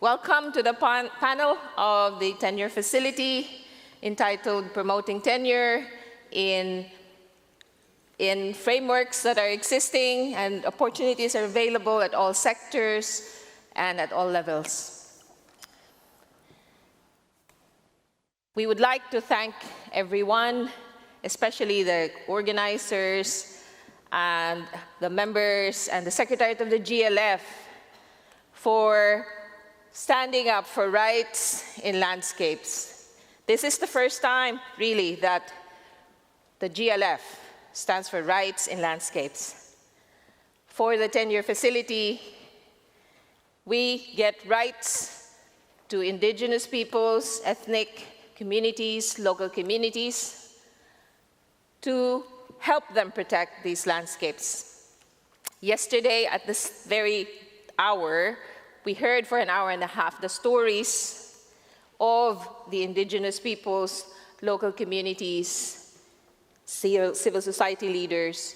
Welcome to the panel of the tenure facility entitled Promoting Tenure in Frameworks that are existing and opportunities are available at all sectors and at all levels. We would like to thank everyone, especially the organizers and the members and the Secretariat of the GLF for standing up for rights in landscapes. This is the first time, really, that the GLF stands for rights in landscapes. For the tenure facility, we get rights to indigenous peoples, ethnic communities, local communities, to help them protect these landscapes. Yesterday, at this very hour, we heard for an hour and a half the stories of the indigenous peoples, local communities, civil society leaders,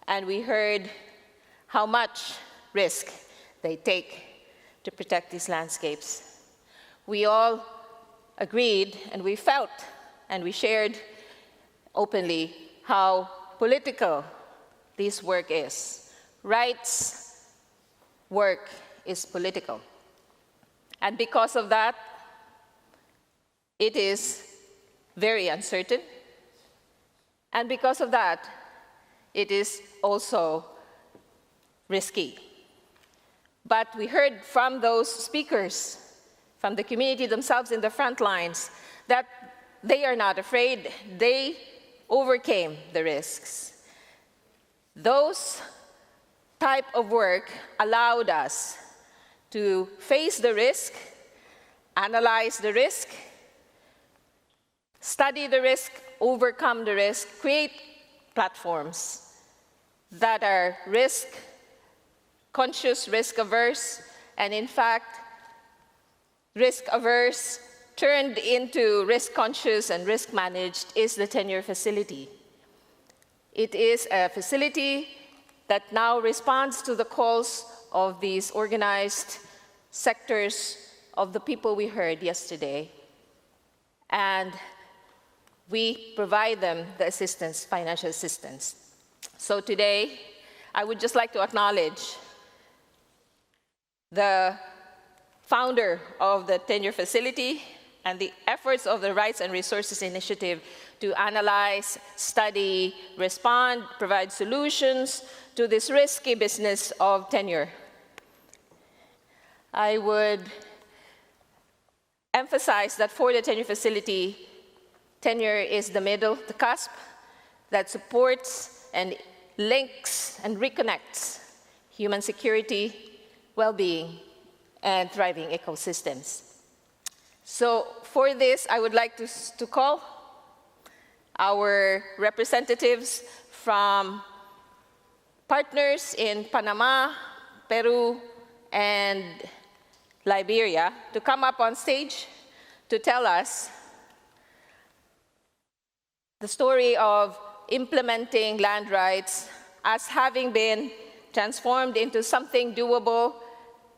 and we heard how much risk they take to protect these landscapes. We all agreed, and we felt, and we shared openly how political this work is. Rights work is political. And because of that, it is very uncertain. And because of that, it is also risky. But we heard from those speakers, from the community themselves in the front lines, that they are not afraid. They overcame the risks. Those type of work allowed us to face the risk, analyze the risk, study the risk, overcome the risk, create platforms that are risk-conscious, risk-averse, and in fact, risk-averse turned into risk-conscious and risk-managed is the tenure facility. It is a facility that now responds to the calls of these organized sectors of the people we heard yesterday. And we provide them the assistance, financial assistance. So today, I would just like to acknowledge the founder of the tenure facility and the efforts of the Rights and Resources Initiative to analyze, study, respond, provide solutions to this risky business of tenure. I would emphasize that for the tenure facility, tenure is the middle, the cusp that supports and links and reconnects human security, well-being, and thriving ecosystems. So for this, I would like to call our representatives from partners in Panama, Peru, and Liberia to come up on stage to tell us the story of implementing land rights as having been transformed into something doable,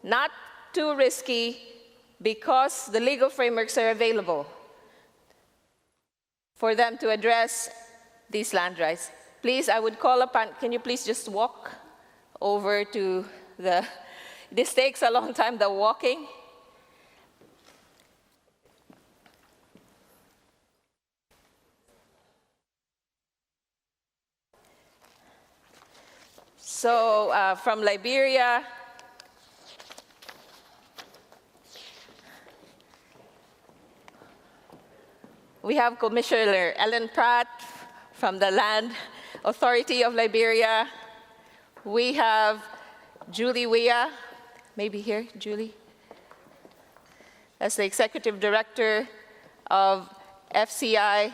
not too risky, because the legal frameworks are available for them to address these land rights. Please, I would call upon, can you please just walk over to this takes a long time, the walking. So from Liberia, we have Commissioner Ellen Pratt from the Land Authority of Liberia. We have Julie Weah, maybe here, Julie, as the Executive Director of FCI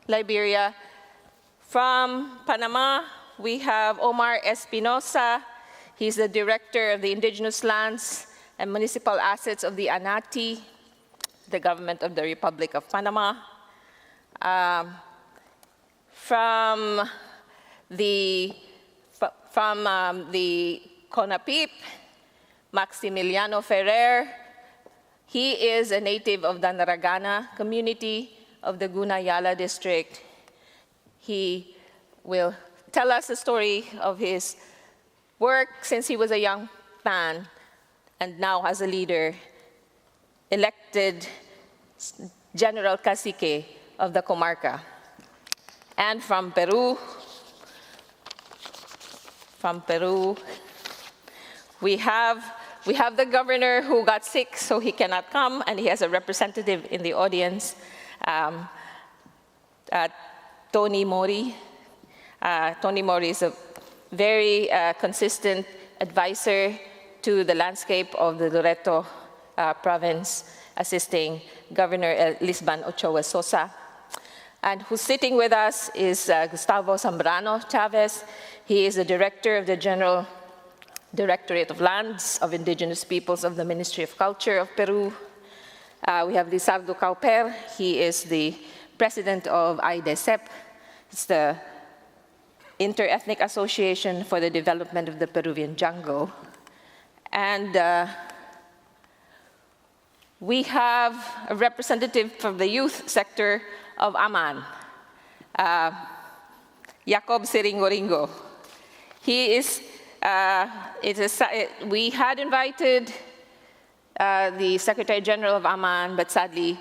Liberia. From Panama, we have Omar Espinosa. He's the Director of the Indigenous Lands and Municipal Assets of the ANATI, the government of the Republic of Panama. From the CONAPIP, Maximiliano Ferrer, He is a native of the Naragana community of the Gunayala district. He will tell us the story of his work since he was a young man and now as a leader, elected General Cacique of the Comarca. And from Peru, we have the governor who got sick, so he cannot come, and he has a representative in the audience, Tony Mori. Tony Mori is a very consistent advisor to the landscape of the Loreto province, assisting Governor Lisban Ochoa Sosa. And who's sitting with us is Gustavo Zambrano Chavez. He is the director of the General Directorate of Lands of Indigenous Peoples of the Ministry of Culture of Peru. We have Lizardo Cauper. He is the president of IDESEP. It's the Interethnic Association for the Development of the Peruvian Jungle. And we have a representative from the youth sector of Aman, Jacob Siringoringo. He is, we had invited the Secretary General of Aman, but sadly,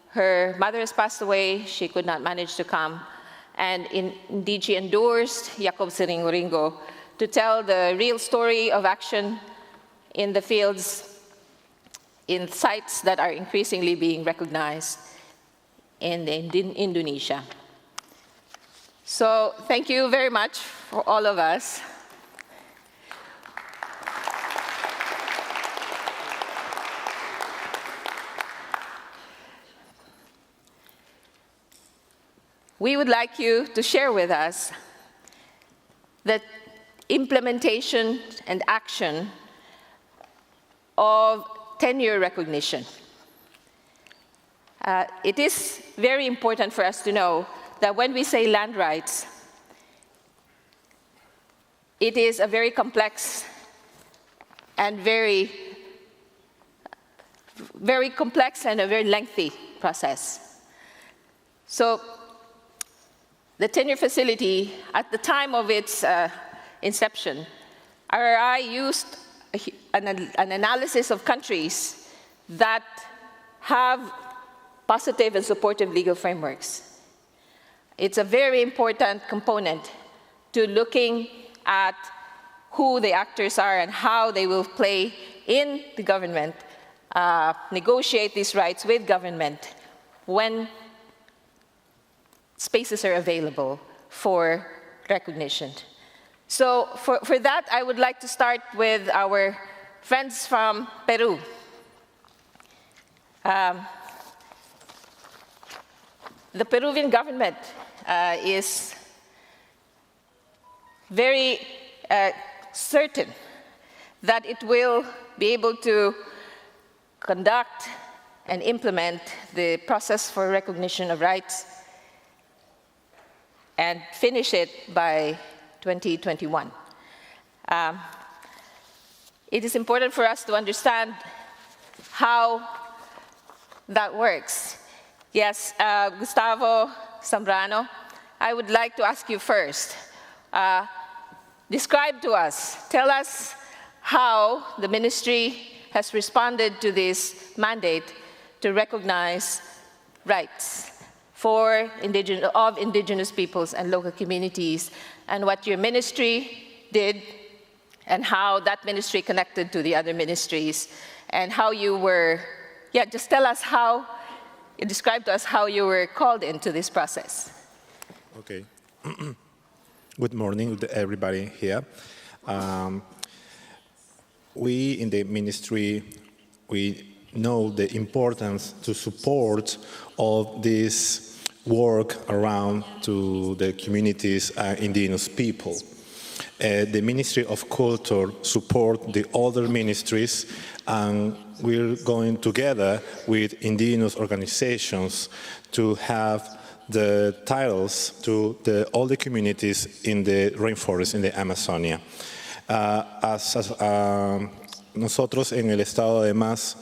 her mother has passed away. She could not manage to come. And indeed, she endorsed Jacob Siringoringo to tell the real story of action in the fields, in sites that are increasingly being recognized in Indonesia. So thank you very much for all of us. We would like you to share with us the implementation and action of tenure recognition. It is very important for us to know that when we say land rights, it is a very complex and very a very lengthy process. So the tenure facility, at the time of its inception, RRI used an analysis of countries that have positive and supportive legal frameworks. It's a very important component to looking at who the actors are and how they will play in the government, negotiate these rights with government when spaces are available for recognition. So for that, I would like to start with our friends from Peru. The Peruvian government is very certain that it will be able to conduct and implement the process for recognition of rights and finish it by 2021. It is important for us to understand how that works. Yes, Gustavo Zambrano, I would like to ask you first. Describe to us, tell us how the ministry has responded to this mandate to recognize rights for indigenous peoples and local communities, and what your ministry did, and how that ministry connected to the other ministries, and how you were, just tell us how, describe to us how you were called into this process. Okay. Good morning to everybody here. We in the ministry, we know the importance to support all this work around to the communities and indigenous people. The Ministry of Culture support the other ministries, and we're going together with indigenous organizations to have the titles to all the communities in the rainforest in the Amazonia. Nosotros en el estado además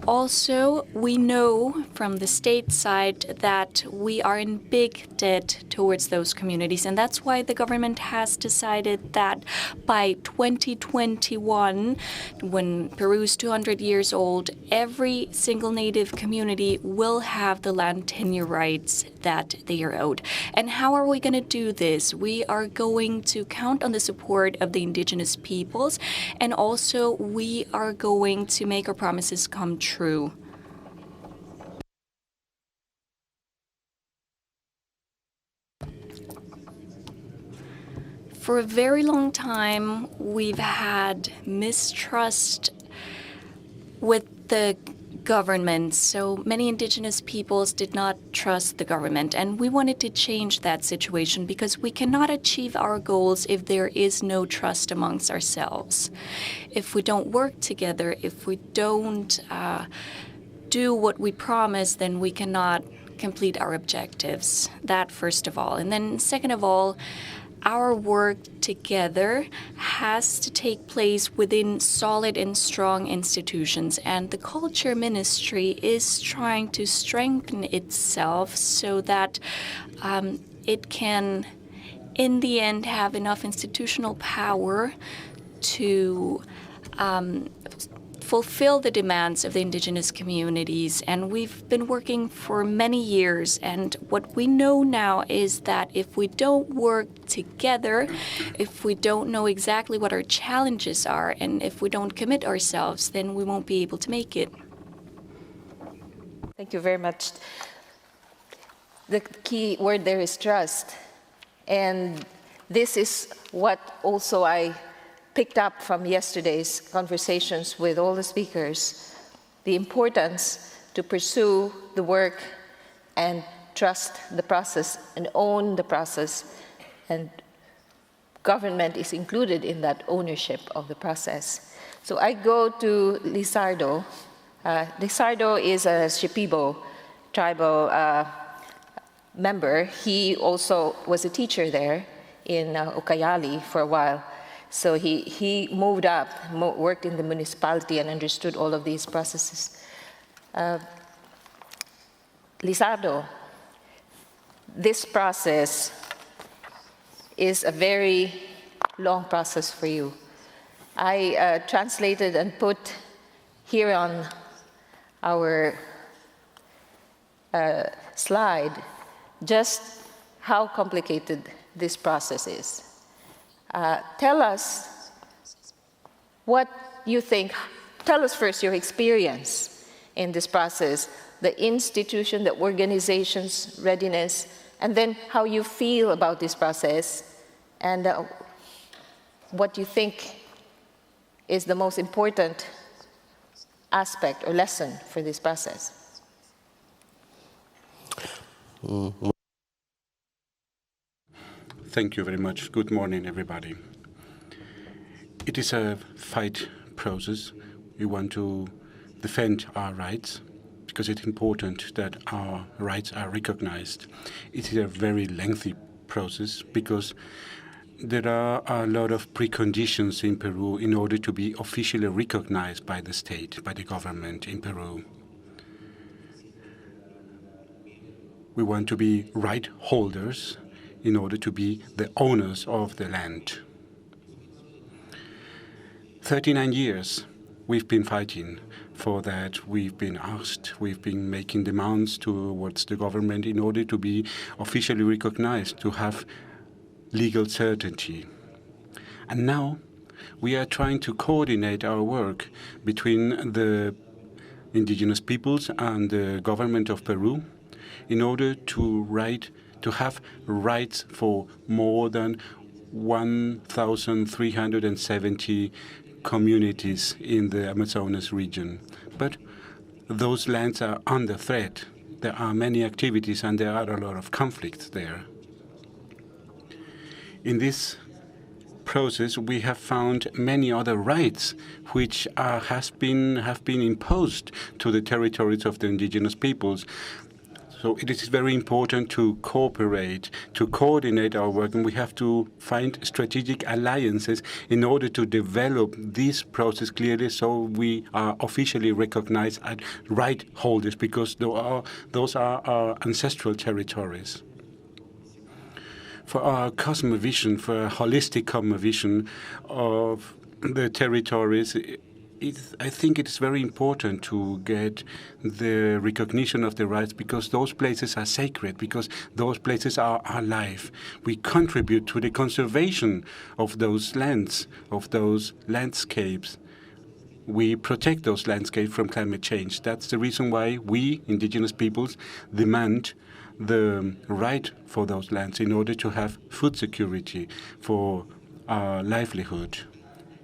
Also, we know from the state side that we are in big debt towards those communities, and that's why the government has decided that by 2021, when Peru is 200 years old, every single native community will have the land tenure rights that they are owed. And how are we going to do this? We are going to count on the support of the indigenous peoples, and also we are going to make our promises come true. For a very long time, we've had mistrust with the government. So many indigenous peoples did not trust the government. And we wanted to change that situation because we cannot achieve our goals if there is no trust amongst ourselves. If we don't work together, if we don't do what we promise, then we cannot complete our objectives. That first of all. And then second of all, our work together has to take place within solid and strong institutions, and the Culture Ministry is trying to strengthen itself so that it can, in the end, have enough institutional power to fulfill the demands of the indigenous communities. And we've been working for many years. And what we know now is that if we don't work together, if we don't know exactly what our challenges are, and if we don't commit ourselves, then we won't be able to make it. Thank you very much. The key word there is trust. And this is what also I picked up from yesterday's conversations with all the speakers, the importance to pursue the work and trust the process and own the process. And government is included in that ownership of the process. So I go to Lizardo. Lizardo is a Shipibo tribal member. He also was a teacher there in Ucayali for a while. So he moved up, worked in the municipality and understood all of these processes. Lizardo, this process is a very long process for you. I translated and put here on our slide just how complicated this process is. Tell us what you think. Tell us first your experience in this process, the institution, the organization's readiness, and then how you feel about this process, and what you think is the most important aspect or lesson for this process. Thank you very much. Good morning, everybody. It is a fight process. We want to defend our rights because it's important that our rights are recognized. It is a very lengthy process because there are a lot of preconditions in Peru in order to be officially recognized by the state, by the government in Peru. We want to be right holders in order to be the owners of the land. 39 years we've been fighting for that. We've been asked, we've been making demands towards the government in order to be officially recognized, to have legal certainty. And now we are trying to coordinate our work between the indigenous peoples and the government of Peru in order to have rights for more than 1,370 communities in the Amazonas region. But those lands are under threat. There are many activities and there are a lot of conflicts there. In this process, we have found many other rights which have been imposed to the territories of the indigenous peoples. So it is very important to cooperate, to coordinate our work, and we have to find strategic alliances in order to develop this process clearly so we are officially recognized as right holders, because those are our ancestral territories. For our cosmovision, for a holistic cosmovision of the territories, I think it is very important to get the recognition of the rights, because those places are sacred, because those places are alive. We contribute to the conservation of those lands, of those landscapes. We protect those landscapes from climate change. That's the reason why we, indigenous peoples, demand the right for those lands in order to have food security for our livelihood.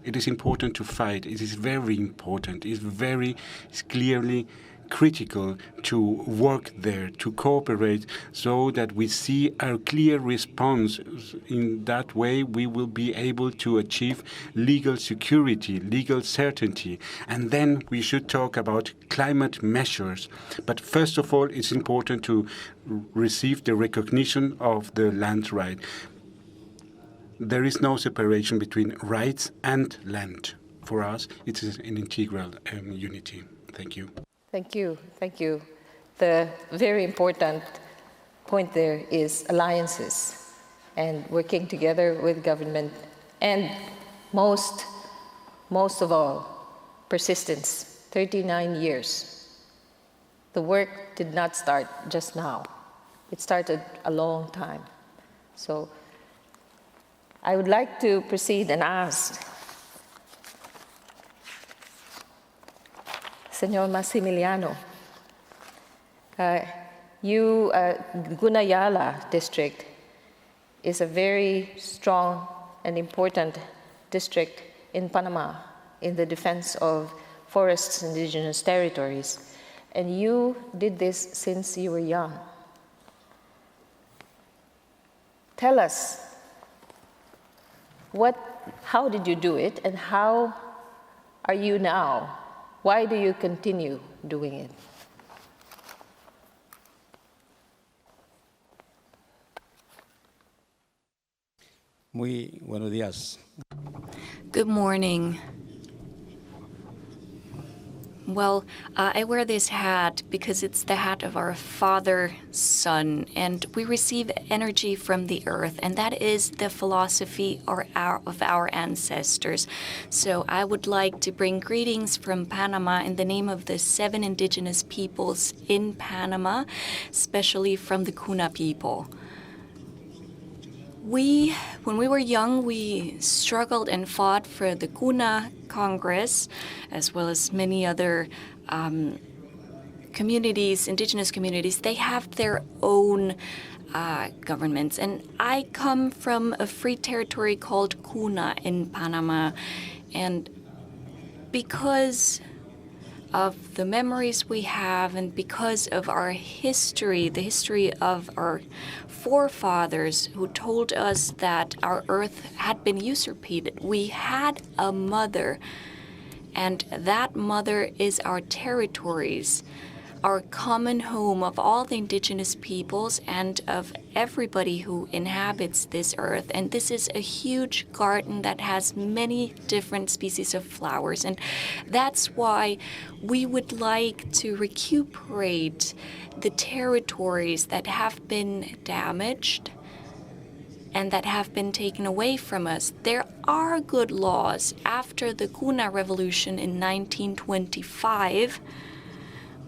It is important to fight. It is very important. It's clearly critical to work there, to cooperate, so that we see a clear response. In that way, we will be able to achieve legal security, legal certainty. And then we should talk about climate measures. But first of all, it's important to receive the recognition of the land right. There is no separation between rights and land. For us, it is an integral unity. Thank you. Thank you. Thank you. The very important point there is alliances and working together with government, and most of all, persistence. 39 years. The work did not start just now. It started a long time. So I would like to proceed and ask Senor Massimiliano, Gunayala district is a very strong and important district in Panama in the defense of forests, indigenous territories. And you did this since you were young. Tell us, how did you do it, and how are you now? Why do you continue doing it? Muy buenos días. Good morning. Well, I wear this hat because it's the hat of our father, sun, and we receive energy from the earth, and that is the philosophy of our ancestors. So I would like to bring greetings from Panama in the name of the 7 indigenous peoples in Panama, especially from the Kuna people. When we were young, we struggled and fought for the Kuna Congress, as well as many other communities, indigenous communities. They have their own governments. And I come from a free territory called Kuna in Panama. And because of the memories we have, and because of our history, the history of our forefathers who told us that our earth had been usurpated, we had a mother, and that mother is our territories, our common home of all the indigenous peoples and of everybody who inhabits this earth. And this is a huge garden that has many different species of flowers. And that's why we would like to recuperate the territories that have been damaged and that have been taken away from us. There are good laws. After the Kuna Revolution in 1925,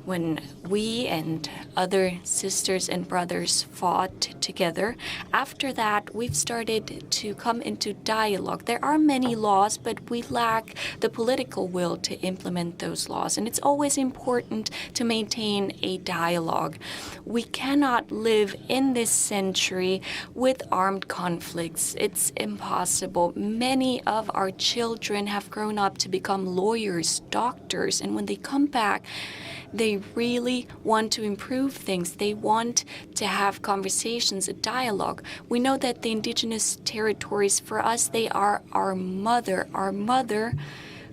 when we and other sisters and brothers fought together, after that, we've started to come into dialogue. There are many laws, but we lack the political will to implement those laws. And it's always important to maintain a dialogue. We cannot live in this century with armed conflicts. It's impossible. Many of our children have grown up to become lawyers, doctors, and when they come back, they really want to improve things. They want to have conversations, a dialogue. We know that the indigenous territories, for us, they are our mother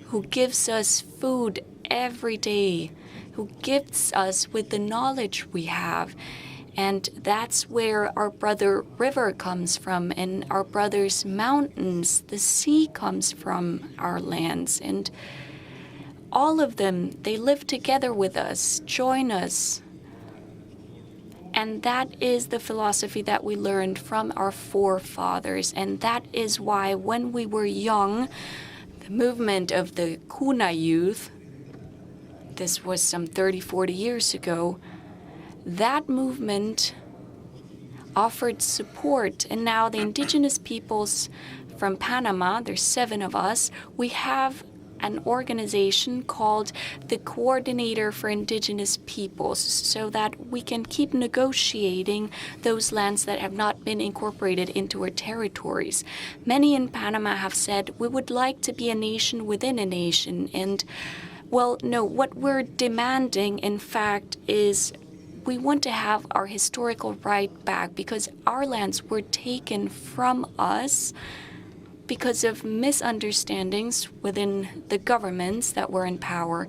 who gives us food every day, who gifts us with the knowledge we have. And that's where our brother river comes from, and our brother's mountains. The sea comes from our lands. And all of them, they live together with us, join us. And that is the philosophy that we learned from our forefathers. And that is why when we were young, the movement of the Kuna youth, this was some 30, 40 years ago, that movement offered support. And now the indigenous peoples from Panama, there's 7 of us, we have an organization called the Coordinator for Indigenous Peoples, so that we can keep negotiating those lands that have not been incorporated into our territories. Many in Panama have said, we would like to be a nation within a nation. And, well, no, what we're demanding, in fact, is we want to have our historical right back, because our lands were taken from us because of misunderstandings within the governments that were in power.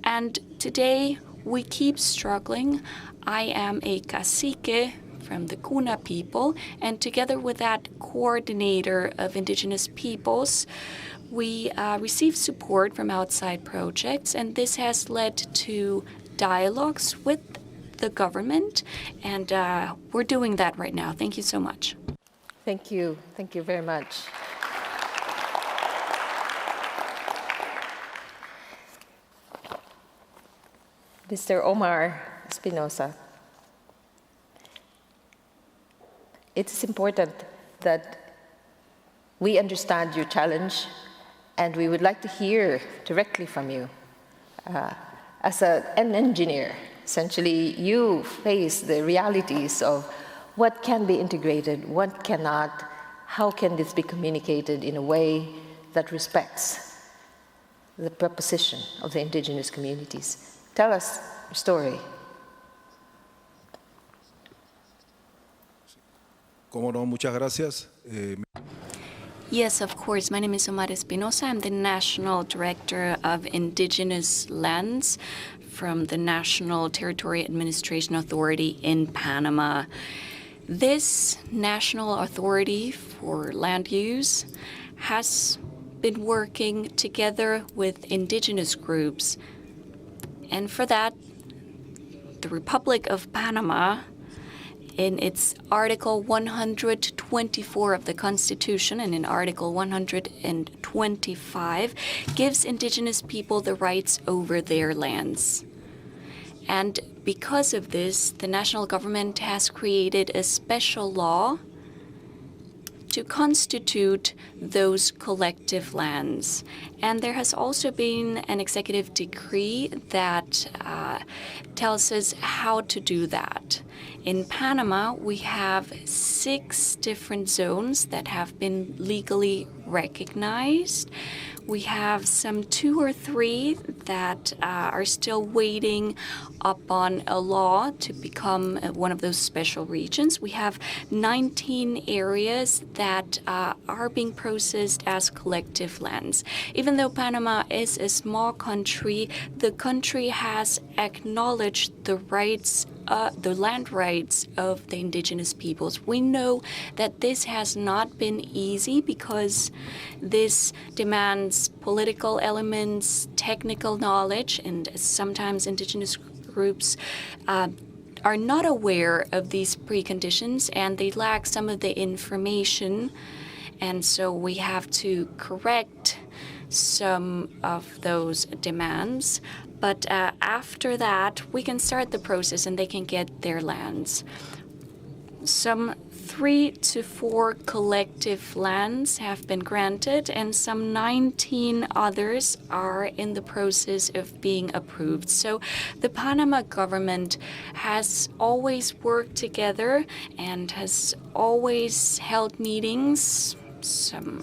And today we keep struggling. I am a cacique from the Kuna people, and together with that coordinator of indigenous peoples, we receive support from outside projects, and this has led to dialogues with the government, and we're doing that right now. Thank you so much. Thank you. Thank you very much. Mr. Omar Espinosa, it is important that we understand your challenge, and we would like to hear directly from you. As an engineer, essentially, you face the realities of what can be integrated, what cannot, how can this be communicated in a way that respects the proposition of the indigenous communities. Tell us your story. Cómo no, muchas gracias. Yes, of course. My name is Omar Espinosa. I'm the National Director of Indigenous Lands from the National Territory Administration Authority in Panama. This National Authority for Land Use has been working together with indigenous groups. And for that, the Republic of Panama, in its Article 124 of the Constitution and in Article 125, gives indigenous people the rights over their lands. And because of this, the national government has created a special law to constitute those collective lands. And there has also been an executive decree that tells us how to do that. In Panama, we have 6 different zones that have been legally recognized. We have some 2 or 3 that are still waiting upon a law to become one of those special regions. We have 19 areas that are being processed as collective lands. Even though Panama is a small country, the country has acknowledged the rights, the land rights of the indigenous peoples. We know that this has not been easy because this demands political elements, technical knowledge, and sometimes indigenous groups are not aware of these preconditions and they lack some of the information. And so we have to correct some of those demands. But after that, we can start the process and they can get their lands. Some 3 to 4 collective lands have been granted, and some 19 others are in the process of being approved. So the Panama government has always worked together and has always held meetings,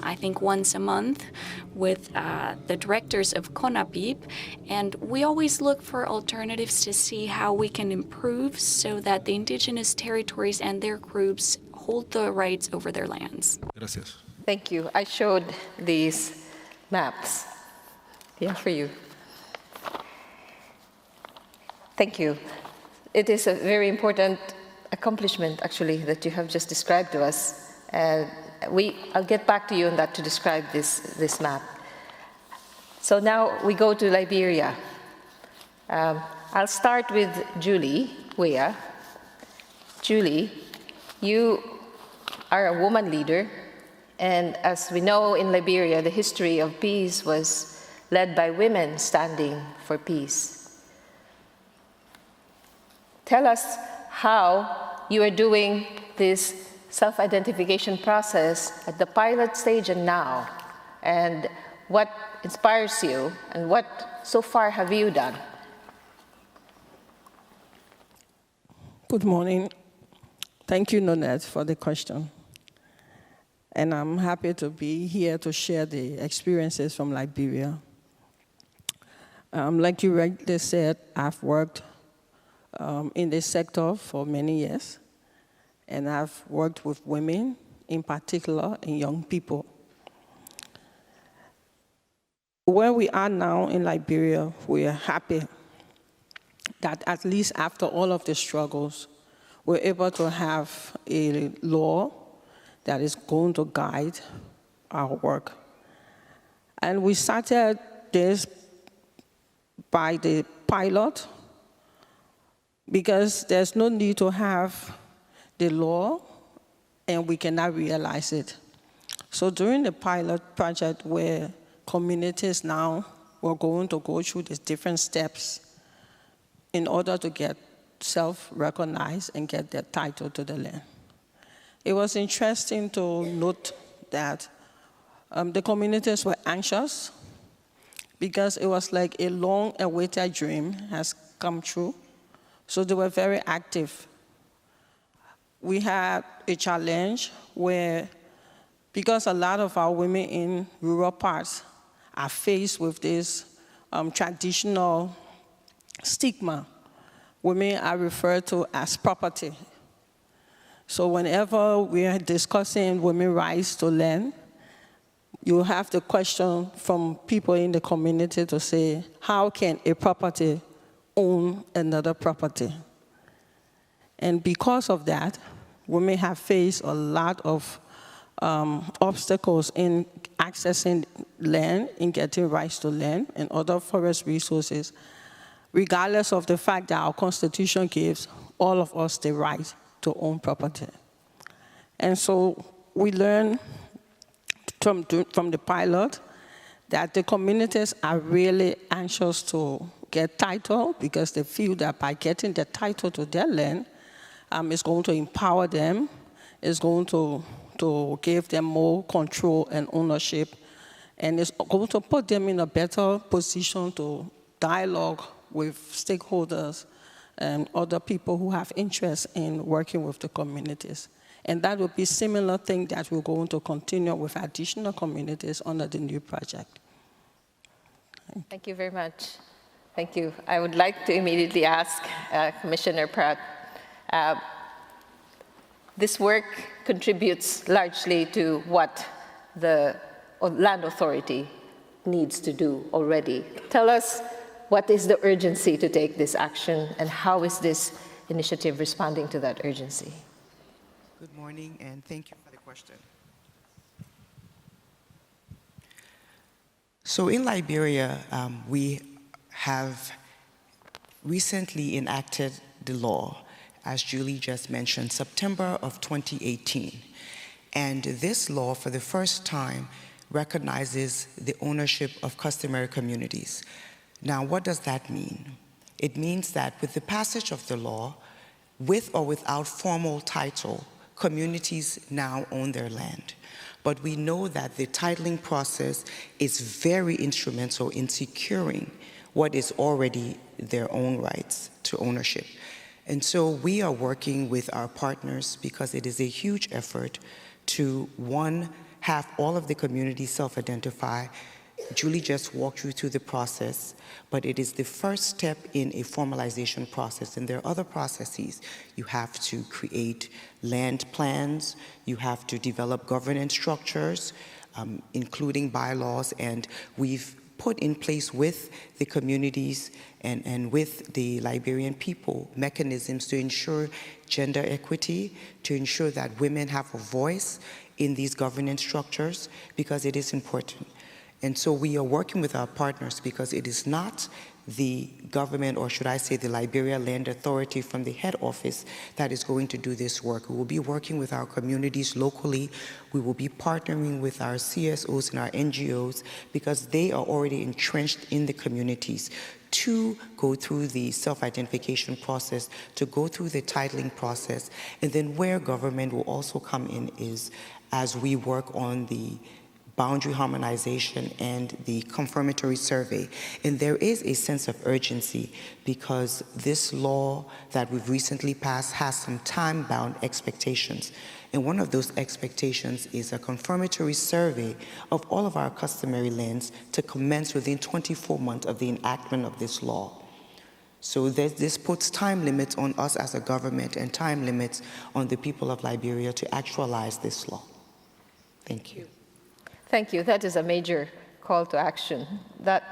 I think once a month, with the directors of CONAPIP, and we always look for alternatives to see how we can improve so that the indigenous territories and their groups hold the rights over their lands. Gracias. Thank you. I showed these maps. Yeah, for you. Thank you. It is a very important accomplishment, actually, that you have just described to us. I'll get back to you on that to describe this map. So now we go to Liberia. I'll start with Julie Weah. Julie, you are a woman leader, and as we know in Liberia, the history of peace was led by women standing for peace. Tell us how you are doing this self-identification process at the pilot stage and now, and what inspires you, and what so far have you done? Good morning. Thank you, Nonette, for the question. And I'm happy to be here to share the experiences from Liberia. Like you rightly said, I've worked in this sector for many years, and I've worked with women, in particular, and young people. Where we are now in Liberia, we are happy that at least after all of the struggles, we're able to have a law that is going to guide our work. And we started this by the pilot, because there's no need to have the law and we cannot realize it. So during the pilot project, where communities now were going to go through the different steps in order to get self-recognized and get their title to the land. It was interesting to note that the communities were anxious, because it was like a long-awaited dream has come true. So they were very active. We had a challenge where, because a lot of our women in rural parts are faced with this traditional stigma, women are referred to as property. So whenever we are discussing women's rights to land, you have the question from people in the community to say, how can a property own another property? And because of that, women have faced a lot of obstacles in accessing land, in getting rights to land and other forest resources, regardless of the fact that our Constitution gives all of us the right to own property. And so we learned from the pilot that the communities are really anxious to get title, because they feel that by getting the title to their land, it's going to empower them, it's going to give them more control and ownership, and it's going to put them in a better position to dialogue with stakeholders and other people who have interest in working with the communities. And that will be a similar thing that we're going to continue with additional communities under the new project. Thank you very much. Thank you. I would like to immediately ask Commissioner Pratt. This work contributes largely to what the Land Authority needs to do already. Tell us, what is the urgency to take this action, and how is this initiative responding to that urgency? Good morning, and thank you for the question. So in Liberia, we have recently enacted the law, as Julie just mentioned, September of 2018. And this law, for the first time, recognizes the ownership of customary communities. Now, what does that mean? It means that with the passage of the law, with or without formal title, communities now own their land. But we know that the titling process is very instrumental in securing what is already their own rights to ownership. And so we are working with our partners, because it is a huge effort to, one, have all of the communities self-identify. Julie just walked you through the process, but it is the first step in a formalization process. And there are other processes. You have to create land plans, you have to develop governance structures, including bylaws, and we've put in place with the communities and with the Liberian people mechanisms to ensure gender equity, to ensure that women have a voice in these governance structures, because it is important. And so we are working with our partners, because it is not the government, or should I say the Liberia Land Authority from the head office, that is going to do this work. We will be working with our communities locally. We will be partnering with our CSOs and our NGOs, because they are already entrenched in the communities to go through the self-identification process, to go through the titling process. And then where government will also come in is as we work on the boundary harmonization and the confirmatory survey. And there is a sense of urgency, because this law that we've recently passed has some time-bound expectations. And one of those expectations is a confirmatory survey of all of our customary lands to commence within 24 months of the enactment of this law. So this puts time limits on us as a government and time limits on the people of Liberia to actualize this law. Thank you. Thank you. That is a major call to action. That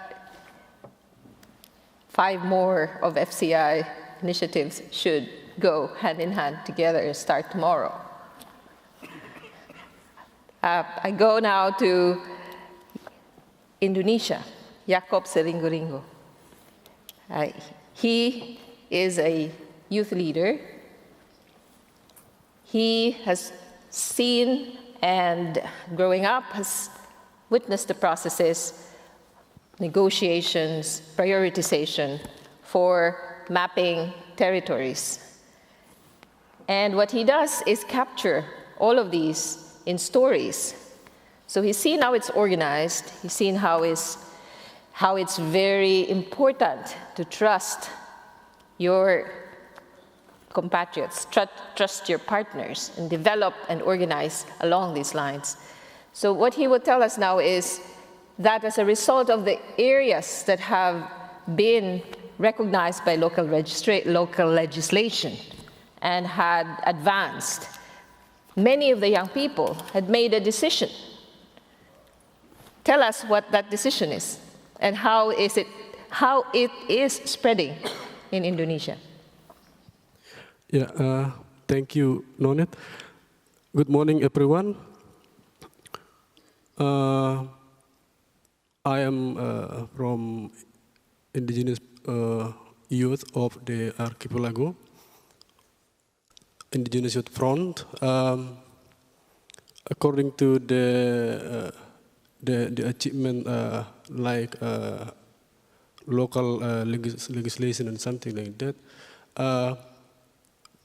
5 more of FCI initiatives should go hand in hand together and start tomorrow. I go now to Indonesia, Jacob Seringo-Ringo. He is a youth leader. He has seen and growing up has witnessed the processes, negotiations, prioritization for mapping territories. And what he does is capture all of these in stories. So he's seen how it's organized, he's seen how it's very important to trust your compatriots, trust your partners, and develop and organize along these lines. So what he will tell us now is that as a result of the areas that have been recognized by local legislation and had advanced, many of the young people had made a decision. Tell us what that decision is and how it is spreading in Indonesia. Yeah, thank you, Nonet. Good morning, everyone. I am from indigenous youth of the archipelago, Indigenous Youth Front. According to the achievement like local legislation and something like that.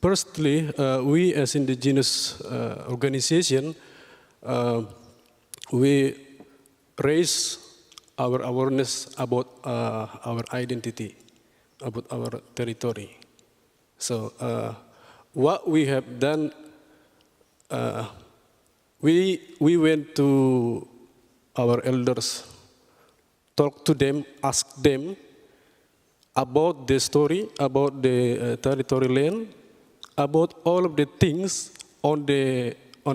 Firstly, we as indigenous organization, we raise our awareness about our identity, about our territory. So what we have done, we went to our elders, talk to them, ask them about the story, about the territory land, about all of the things on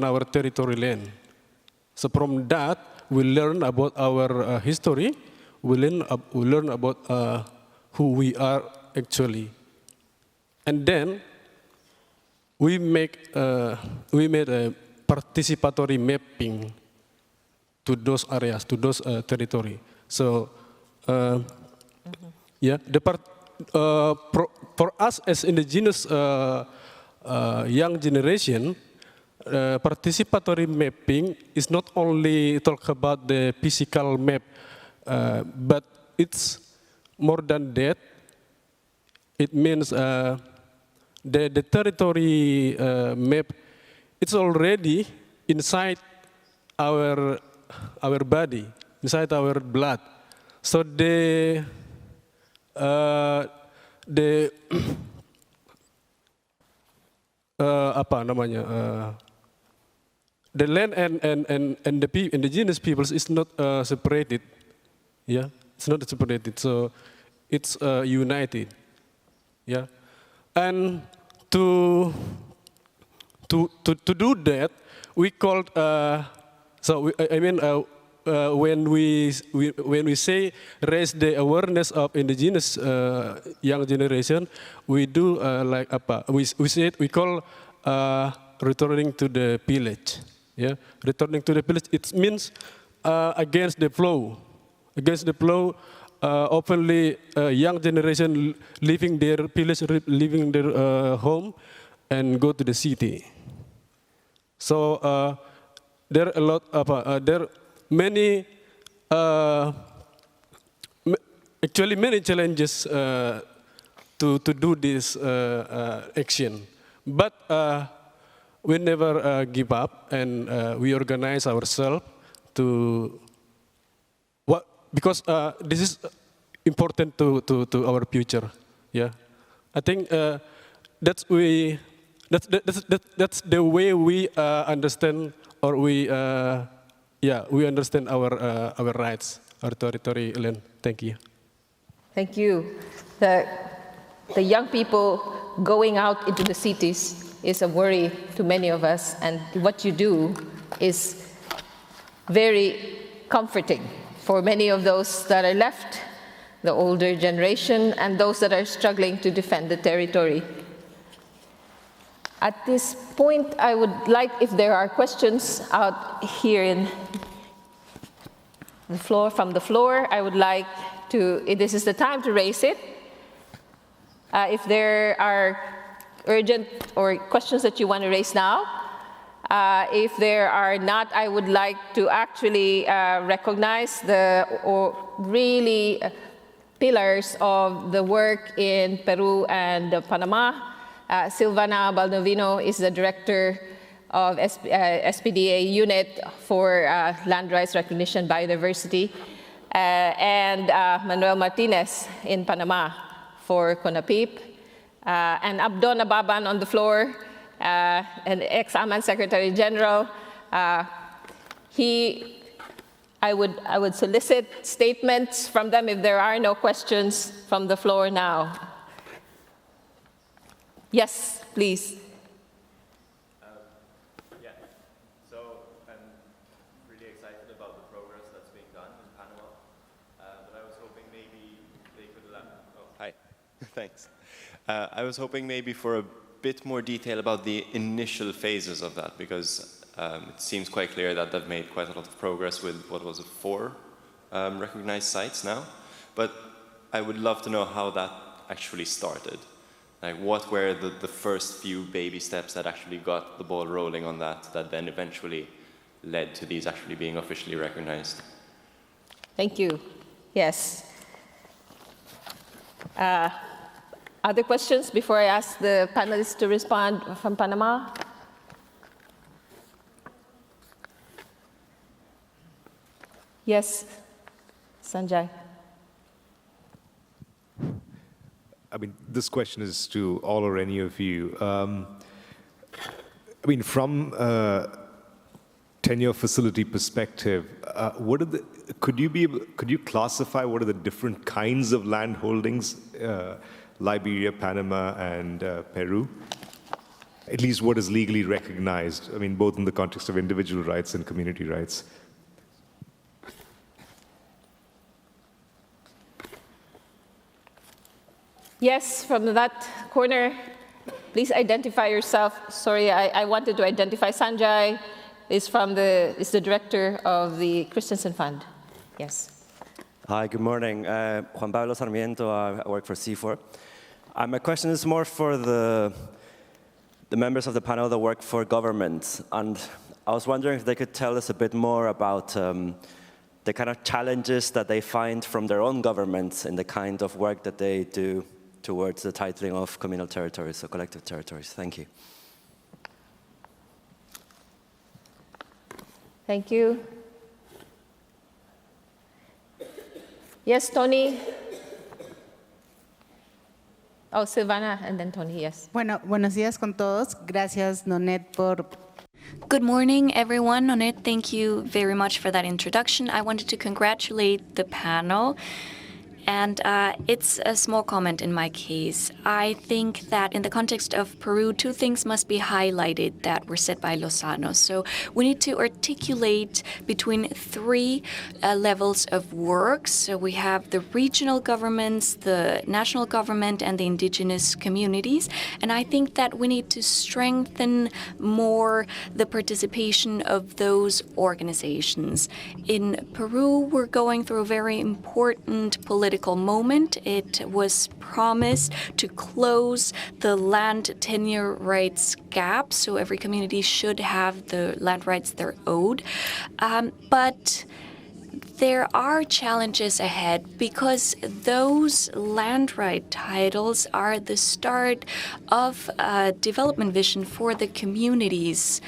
our territory land. So from that, we learn about our history. We learn about who we are actually, and then we made a participatory mapping to those areas, to those territory. So yeah, for us as indigenous young generation, participatory mapping is not only talk about the physical map, but it's more than that. It means the territory map, it's already inside our body, inside our blood. So the the land and the indigenous peoples is not separated. Yeah, it's not separated. So it's united. Yeah, and to do that, we called. when we say raise the awareness of indigenous young generation, we do like apa? We call returning to the village. Yeah, returning to the village. It means against the flow. Against the flow, openly young generation leaving their village, leaving their home, and go to the city. So there are a lot of there many actually many challenges to do this action, but we never give up, and we organize ourselves to because this is important to our future. Yeah, I think that's the way we understand, or we understand our rights, our territory land. Thank you. Thank you. The young people going out into the cities is a worry to many of us, and what you do is very comforting for many of those that are left, the older generation, and those that are struggling to defend the territory. At this point, I would like, if there are questions out here in the floor, from the floor, I would like to, this is the time to raise it. If there are urgent or questions that you want to raise now, if there are not, I would like to actually recognize the really pillars of the work in Peru and Panama. Silvana Baldovino is the director of SPDA unit for land rights recognition biodiversity, and Manuel Martinez in Panama for CONAPIP, and Abdon Ababan on the floor, an ex-Aman Secretary General. I would solicit statements from them if there are no questions from the floor now. Yes, please. Yeah, so I'm really excited about the progress that's being done in Panama, but I was hoping maybe they could hi, thanks. I was hoping maybe for a bit more detail about the initial phases of that, because it seems quite clear that they've made quite a lot of progress with, what was it, 4 recognized sites now, but I would love to know how that actually started. Like, what were the first few baby steps that actually got the ball rolling on that then eventually led to these actually being officially recognized? Thank you. Yes. Other questions before I ask the panelists to respond from Panama? Yes, Sanjay. I mean, this question is to all or any of you. I mean, from a tenure facility perspective, what are could you classify what are the different kinds of land holdings, Liberia, Panama, and Peru? At least what is legally recognized, I mean, both in the context of individual rights and community rights. Yes, from that corner, please identify yourself. Sorry, I wanted to identify. Sanjay is the director of the Christensen Fund. Yes. Hi, good morning. Juan Pablo Sarmiento, I work for C4. My question is more for the members of the panel that work for government. And I was wondering if they could tell us a bit more about the kind of challenges that they find from their own governments in the kind of work that they do towards the titling of communal territories or collective territories. Thank you. Thank you. Yes, Tony. Oh, Silvana, and then Tony, yes. Bueno, buenos días con todos. Gracias, Nonet, por... Good morning, everyone. Nonet, thank you very much for that introduction. I wanted to congratulate the panel. And it's a small comment in my case. I think that in the context of Peru, two things must be highlighted that were said by Lozano. So we need to articulate between three levels of work. So we have the regional governments, the national government, and the indigenous communities. And I think that we need to strengthen more the participation of those organizations. In Peru, we're going through a very important political moment. It was promised to close the land tenure rights gap, so every community should have the land rights they're owed. But there are challenges ahead because those land right titles are the start of a development vision for the communities,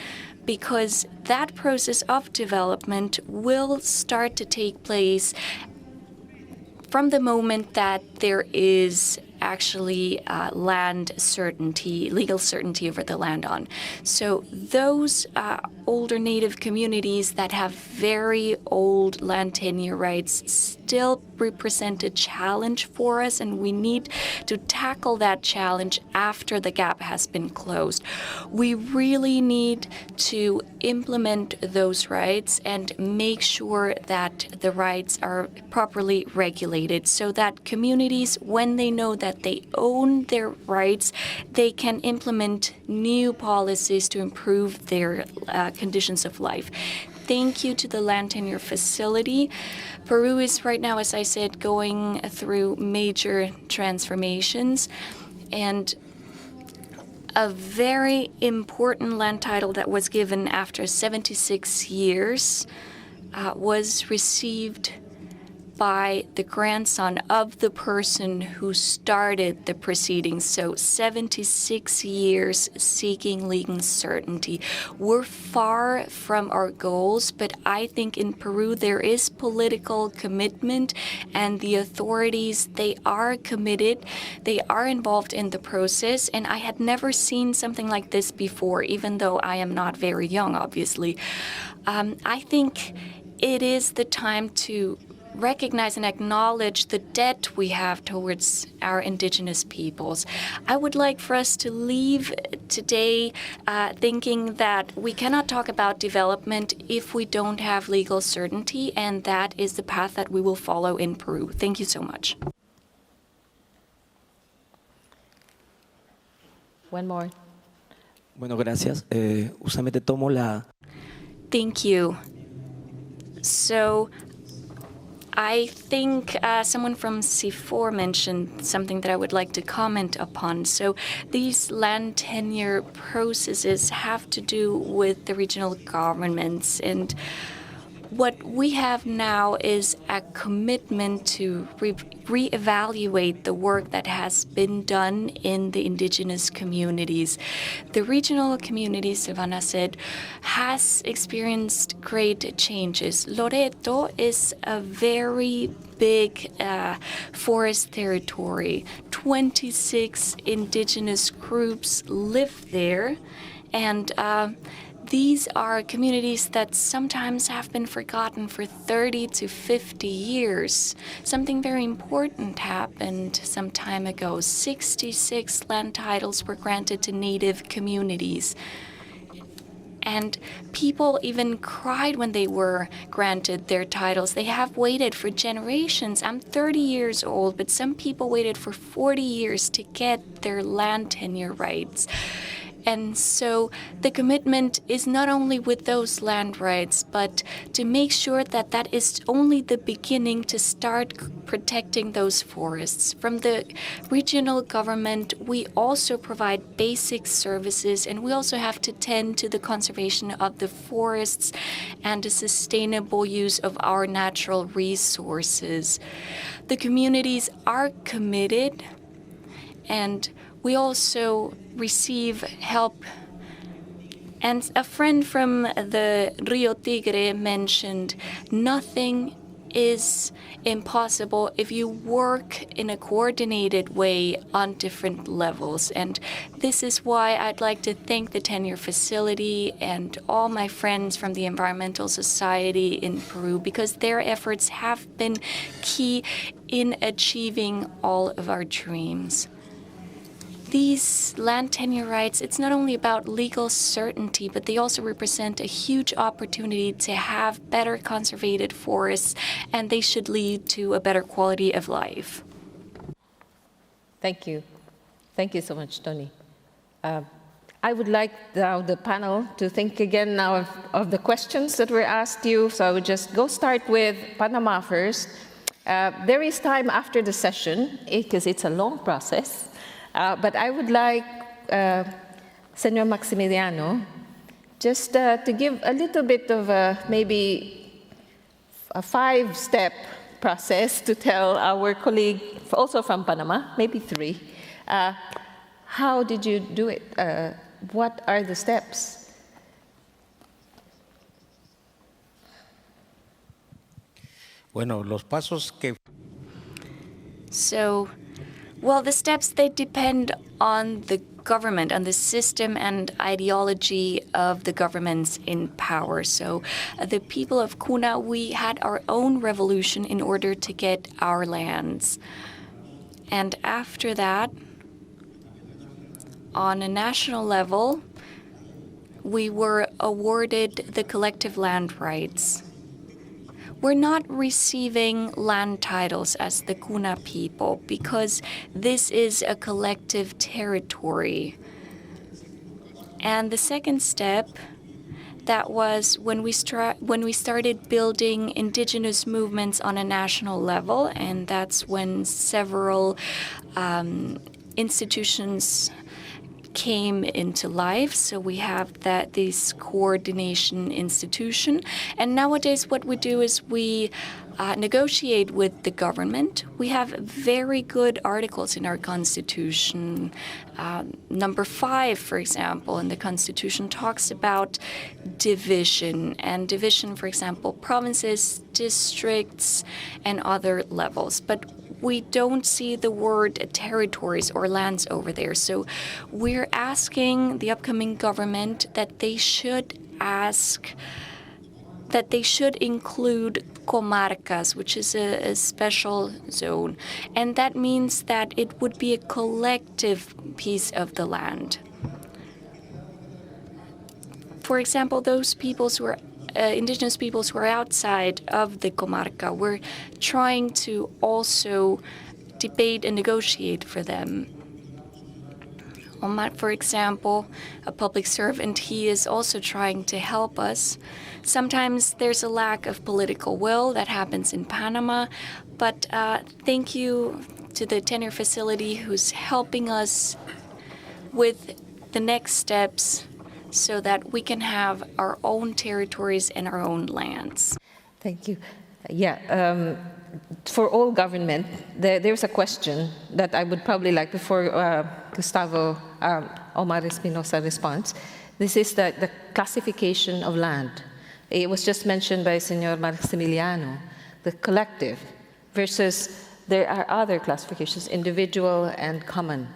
because that process of development will start to take place from the moment that there is actually land certainty, legal certainty over the land on. So those older native communities that have very old land tenure rights still represent a challenge for us, and we need to tackle that challenge after the gap has been closed. We really need to implement those rights and make sure that the rights are properly regulated so that communities, when they know that they own their rights, they can implement new policies to improve their conditions of life. Thank you to the land tenure facility. Peru is right now, as I said, going through major transformations, and a very important land title that was given after 76 years was received by the grandson of the person who started the proceedings. So 76 years seeking legal certainty. We're far from our goals, but I think in Peru there is political commitment, and the authorities, they are committed, they are involved in the process, and I had never seen something like this before, even though I am not very young, obviously. I think it is the time to recognize and acknowledge the debt we have towards our indigenous peoples. I would like for us to leave today thinking that we cannot talk about development if we don't have legal certainty, and that is the path that we will follow in Peru. Thank you so much. One more. Bueno, gracias. Justamente tomo la... Thank you. So I think someone from C4 mentioned something that I would like to comment upon. So these land tenure processes have to do with the regional governments, and what we have now is a commitment to reevaluate the work that has been done in the indigenous communities. The regional community, Silvana said, has experienced great changes. Loreto is a very big forest territory. 26 indigenous groups live there, and these are communities that sometimes have been forgotten for 30 to 50 years. Something very important happened some time ago. 66 land titles were granted to native communities. And people even cried when they were granted their titles. They have waited for generations. I'm 30 years old, but some people waited for 40 years to get their land tenure rights. And so the commitment is not only with those land rights, but to make sure that that is only the beginning to start protecting those forests. From the regional government, we also provide basic services, and we also have to tend to the conservation of the forests and the sustainable use of our natural resources. The communities are committed, and we also receive help. And a friend from the Rio Tigre mentioned nothing is impossible if you work in a coordinated way on different levels. And this is why I'd like to thank the Tenure Facility and all my friends from the Environmental Society in Peru, because their efforts have been key in achieving all of our dreams. These land tenure rights, it's not only about legal certainty, but they also represent a huge opportunity to have better conservated forests, and they should lead to a better quality of life. Thank you. Thank you so much, Tony. I would like now the panel to think again now of the questions that were asked you. So I would just go start with Panama first. There is time after the session, because it's a long process. But I would like Senor Maximiliano just to give a little bit of maybe a 5-step process to tell our colleague, also from Panama, maybe 3, how did you do it? What are the steps? Bueno, los pasos que... So, well, the steps, they depend on the government, on the system and ideology of the governments in power. So the people of Cuna, we had our own revolution in order to get our lands. And after that, on a national level, we were awarded the collective land rights. We're not receiving land titles as the Cuna people because this is a collective territory. And the second step, that was when we started building indigenous movements on a national level, and that's when several institutions came into life. So we have this coordination institution. And nowadays what we do is we negotiate with the government. We have very good articles in our constitution. Number 5, for example, in the constitution talks about division, and division, for example, provinces, districts, and other levels. But we don't see the word territories or lands over there. So we're asking the upcoming government that they should include comarcas, which is a special zone. And that means that it would be a collective piece of the land. For example, those peoples who are indigenous peoples who are outside of the comarca, we're trying to also debate and negotiate for them. Omar, for example, a public servant, he is also trying to help us. Sometimes there's a lack of political will that happens in Panama, but thank you to the Tenure Facility who's helping us with the next steps so that we can have our own territories and our own lands. Thank you. Yeah, for all government, there's a question that I would probably like, before Gustavo Omar Espinosa responds. This is the classification of land. It was just mentioned by Senor Maximiliano, the collective versus there are other classifications, individual and common.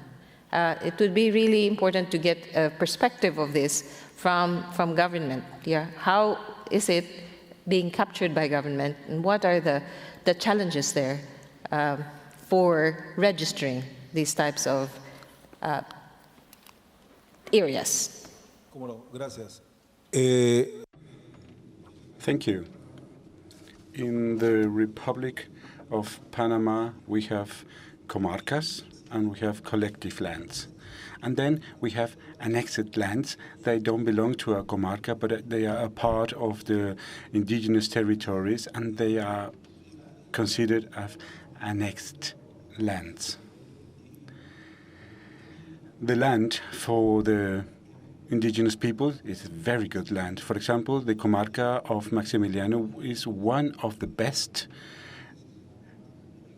It would be really important to get a perspective of this from government. Yeah, how is it being captured by government, and what are the challenges there for registering these types of areas? Gracias. Thank you. In the Republic of Panama, we have comarcas and we have collective lands. And then we have annexed lands. They don't belong to a comarca, but they are a part of the indigenous territories, and they are considered as annexed lands. The land for the indigenous people is very good land. For example, the comarca of Maximiliano is one of the best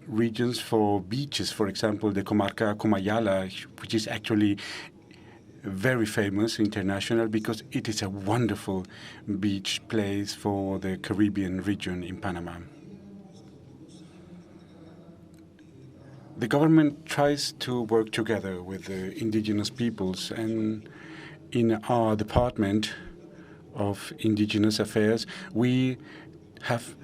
regions for beaches. For example, the comarca Comayala, which is actually very famous international because it is a wonderful beach place for the Caribbean region in Panama. The government tries to work together with the indigenous peoples, and in our Department of Indigenous Affairs, we have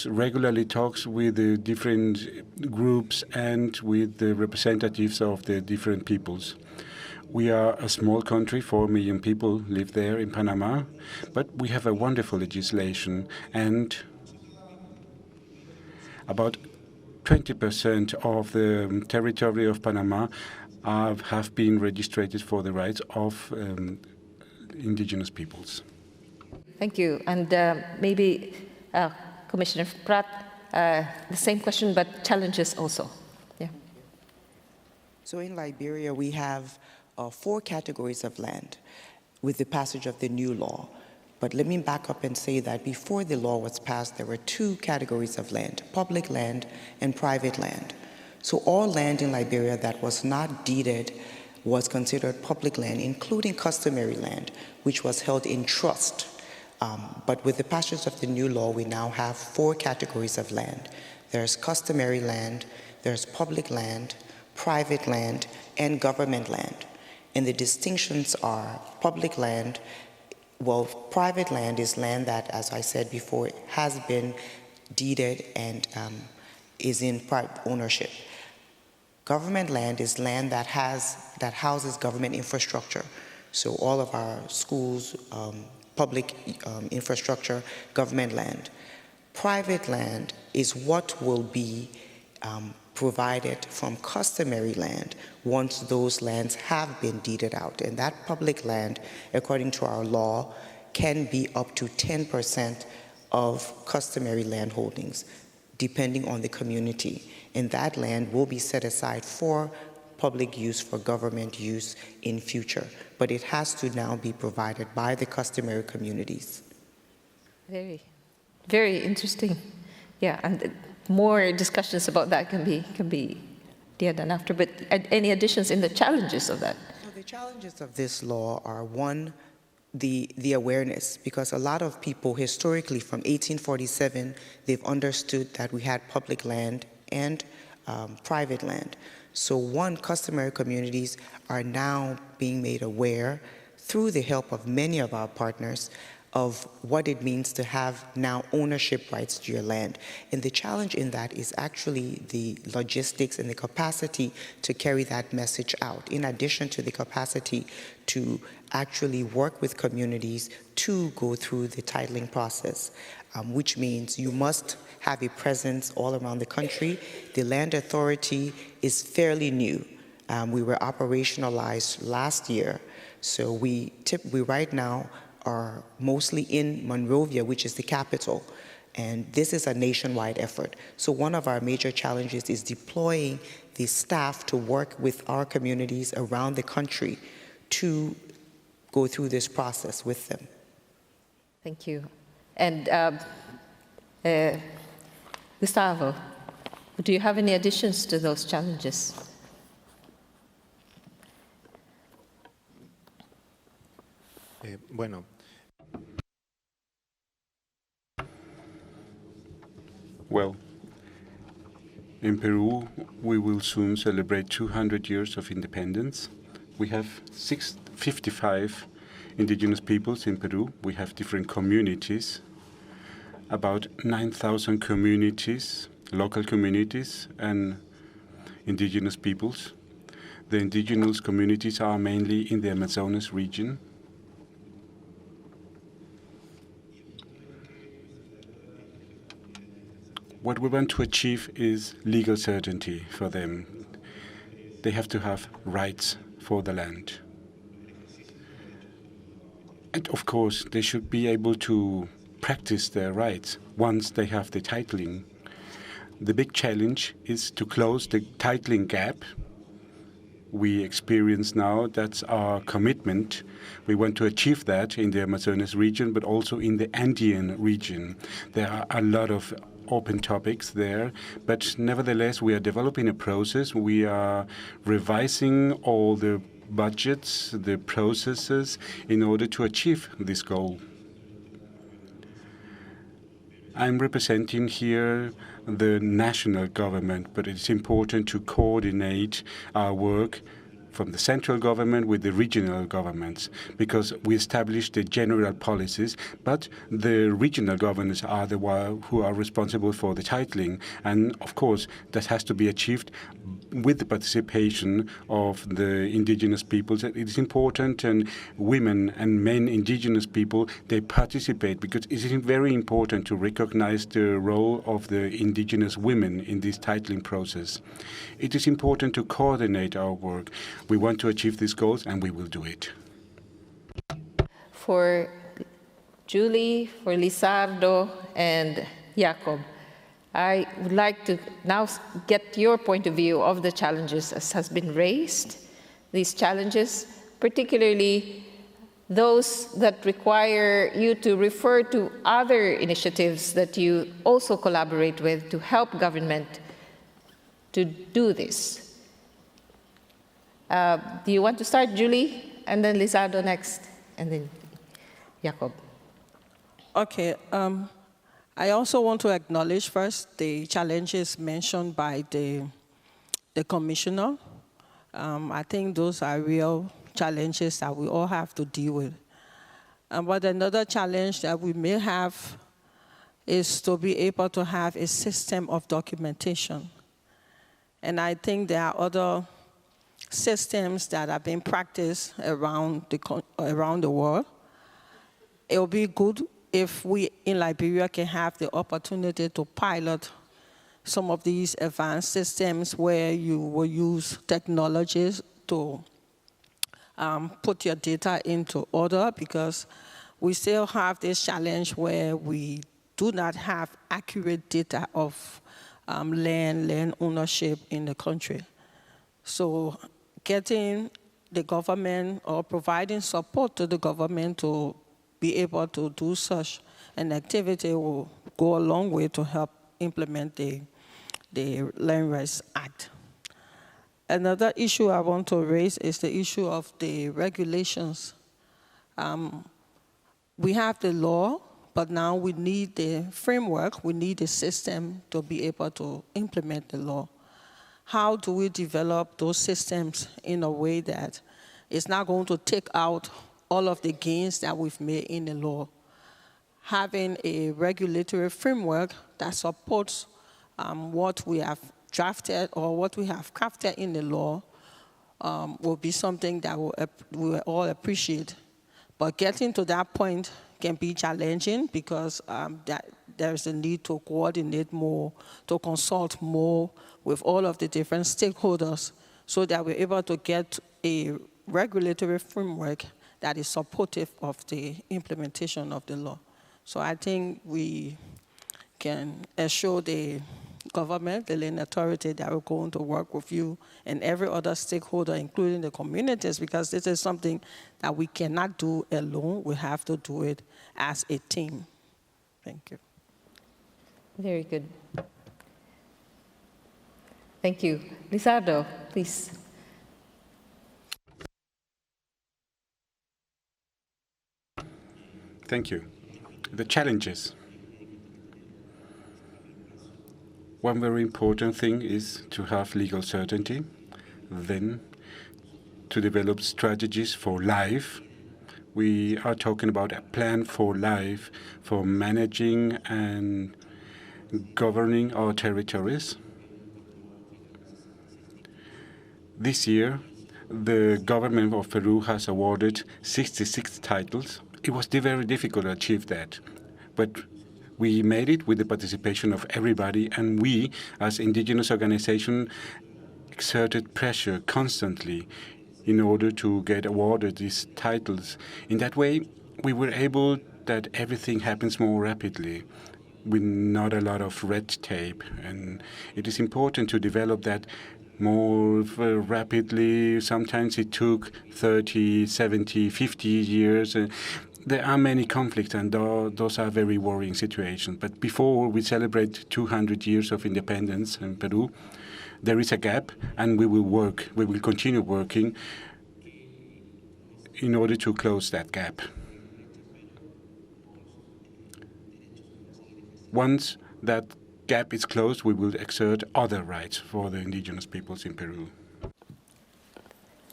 regularly talks with the different groups and with the representatives of the different peoples. We are a small country, 4 million people live there in Panama, but we have a wonderful legislation, and about 20% of the territory of Panama have been registered for the rights of indigenous peoples. Thank you. And maybe Commissioner Pratt, the same question, but challenges also. Yeah. So in Liberia, we have 4 categories of land with the passage of the new law. But let me back up and say that before the law was passed, there were 2 categories of land, public land and private land. So all land in Liberia that was not deeded was considered public land, including customary land, which was held in trust. But with the passage of the new law, we now have 4 categories of land. There's customary land, there's public land, private land, and government land. And the distinctions are public land. Well, private land is land that, as I said before, has been deeded and is in private ownership. Government land is land that houses government infrastructure. So all of our schools, public infrastructure, government land. Private land is what will be provided from customary land once those lands have been deeded out. And that public land, according to our law, can be up to 10% of customary land holdings, depending on the community. And that land will be set aside for public use, for government use in future. But it has to now be provided by the customary communities. Very, very interesting. Yeah, and more discussions about that can be done after. But any additions in the challenges of that? So the challenges of this law are, one, the awareness, because a lot of people historically from 1847, they've understood that we had public land and private land. So one, customary communities are now being made aware through the help of many of our partners of what it means to have now ownership rights to your land. And the challenge in that is actually the logistics and the capacity to carry that message out, in addition to the capacity to actually work with communities to go through the titling process, which means you must have a presence all around the country. The Land Authority is fairly new. We were operationalized last year, so we right now are mostly in Monrovia, which is the capital, and this is a nationwide effort. So one of our major challenges is deploying the staff to work with our communities around the country to go through this process with them. Thank you. And Gustavo, do you have any additions to those challenges? Bueno. Well, in Peru, we will soon celebrate 200 years of independence. We have 55 indigenous peoples in Peru. We have different communities, about 9,000 communities, local communities, and indigenous peoples. The indigenous communities are mainly in the Amazonas region. What we want to achieve is legal certainty for them. They have to have rights for the land. And of course, they should be able to practice their rights once they have the titling. The big challenge is to close the titling gap we experience now. That's our commitment. We want to achieve that in the Amazonas region, but also in the Andean region. There are a lot of open topics there, but nevertheless, we are developing a process. We are revising all the budgets, the processes, in order to achieve this goal. I'm representing here the national government, but it's important to coordinate our work from the central government with the regional governments, because we establish the general policies, but the regional governors are the one who are responsible for the titling. And of course, that has to be achieved with the participation of the indigenous peoples. It is important, and women and men, indigenous people, they participate, because it is very important to recognize the role of the indigenous women in this titling process. It is important to coordinate our work. We want to achieve these goals, and we will do it. For Julie, for Lizardo, and Jacob, I would like to now get your point of view of the challenges as has been raised, these challenges, particularly those that require you to refer to other initiatives that you also collaborate with to help government to do this. Do you want to start, Julie? And then Lizardo next, and then Jacob. Okay. I also want to acknowledge first the challenges mentioned by the commissioner. I think those are real challenges that we all have to deal with. But another challenge that we may have is to be able to have a system of documentation. And I think there are other systems that are being practiced around the world. It will be good if we in Liberia can have the opportunity to pilot some of these advanced systems where you will use technologies to put your data into order, because we still have this challenge where we do not have accurate data of land ownership in the country. So getting the government or providing support to the government to be able to do such an activity will go a long way to help implement the Land Rights Act. Another issue I want to raise is the issue of the regulations. We have the law, but now we need the framework, we need a system to be able to implement the law. How do we develop those systems in a way that it's not going to take out all of the gains that we've made in the law? Having a regulatory framework that supports what we have drafted or what we have crafted in the law will be something that we will all appreciate. But getting to that point can be challenging, because there's a need to coordinate more, to consult more with all of the different stakeholders, so that we're able to get a regulatory framework that is supportive of the implementation of the law. So I think we can assure the government, the land authority, that we're going to work with you and every other stakeholder, including the communities, because this is something that we cannot do alone. We have to do it as a team. Thank you. Very good. Thank you. Lizardo, please. Thank you. The challenges. One very important thing is to have legal certainty, then to develop strategies for life. We are talking about a plan for life, for managing and governing our territories. This year, the government of Peru has awarded 66 titles. It was very difficult to achieve that, but we made it with the participation of everybody, and we, as indigenous organization, exerted pressure constantly in order to get awarded these titles. In that way, we were able that everything happens more rapidly, with not a lot of red tape, and it is important to develop that more rapidly. Sometimes it took 30, 70, 50 years. There are many conflicts, and those are very worrying situations. But before we celebrate 200 years of independence in Peru, there is a gap, and we will continue working in order to close that gap. Once that gap is closed, we will exert other rights for the indigenous peoples in Peru.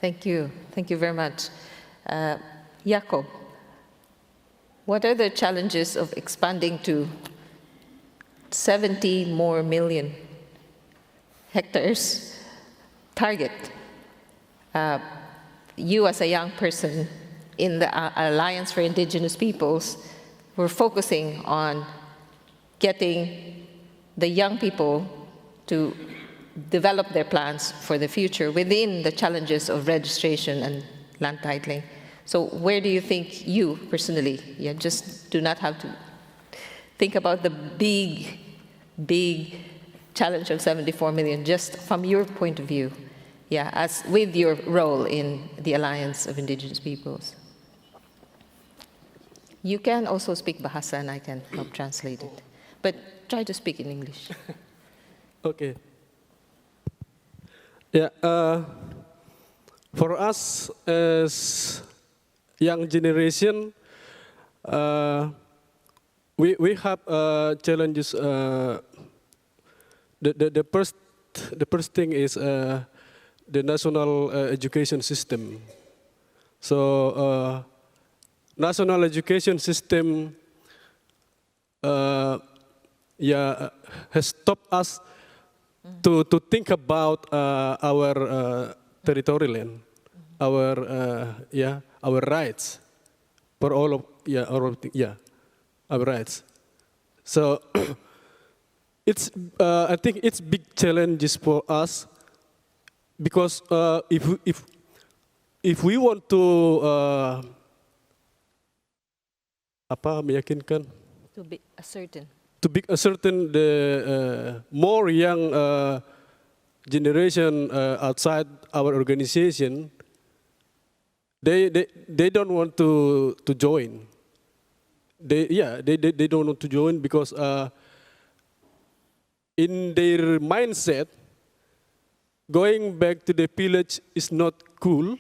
Thank you. Thank you very much. Jacob, what are the challenges of expanding to 70 more million hectares target? You as a young person in the Alliance for Indigenous Peoples were focusing on getting the young people to develop their plans for the future within the challenges of registration and land titling. So where do you think you personally, just do not have to think about the big challenge of 74 million, just from your point of view, as with your role in the Alliance of Indigenous Peoples? You can also speak Bahasa and I can help translate it, but try to speak in English. Okay. Yeah, for us as young generation, we have challenges. The first thing is the national education system. So national education system has stopped us to think about our territorial land, our rights for all of our rights. So it's I think it's big challenges for us because if we want to meyakinkan To be certain. To be certain the more young generation outside our organization, they don't want to join. They don't want to join because in their mindset, going back to the village is not cool.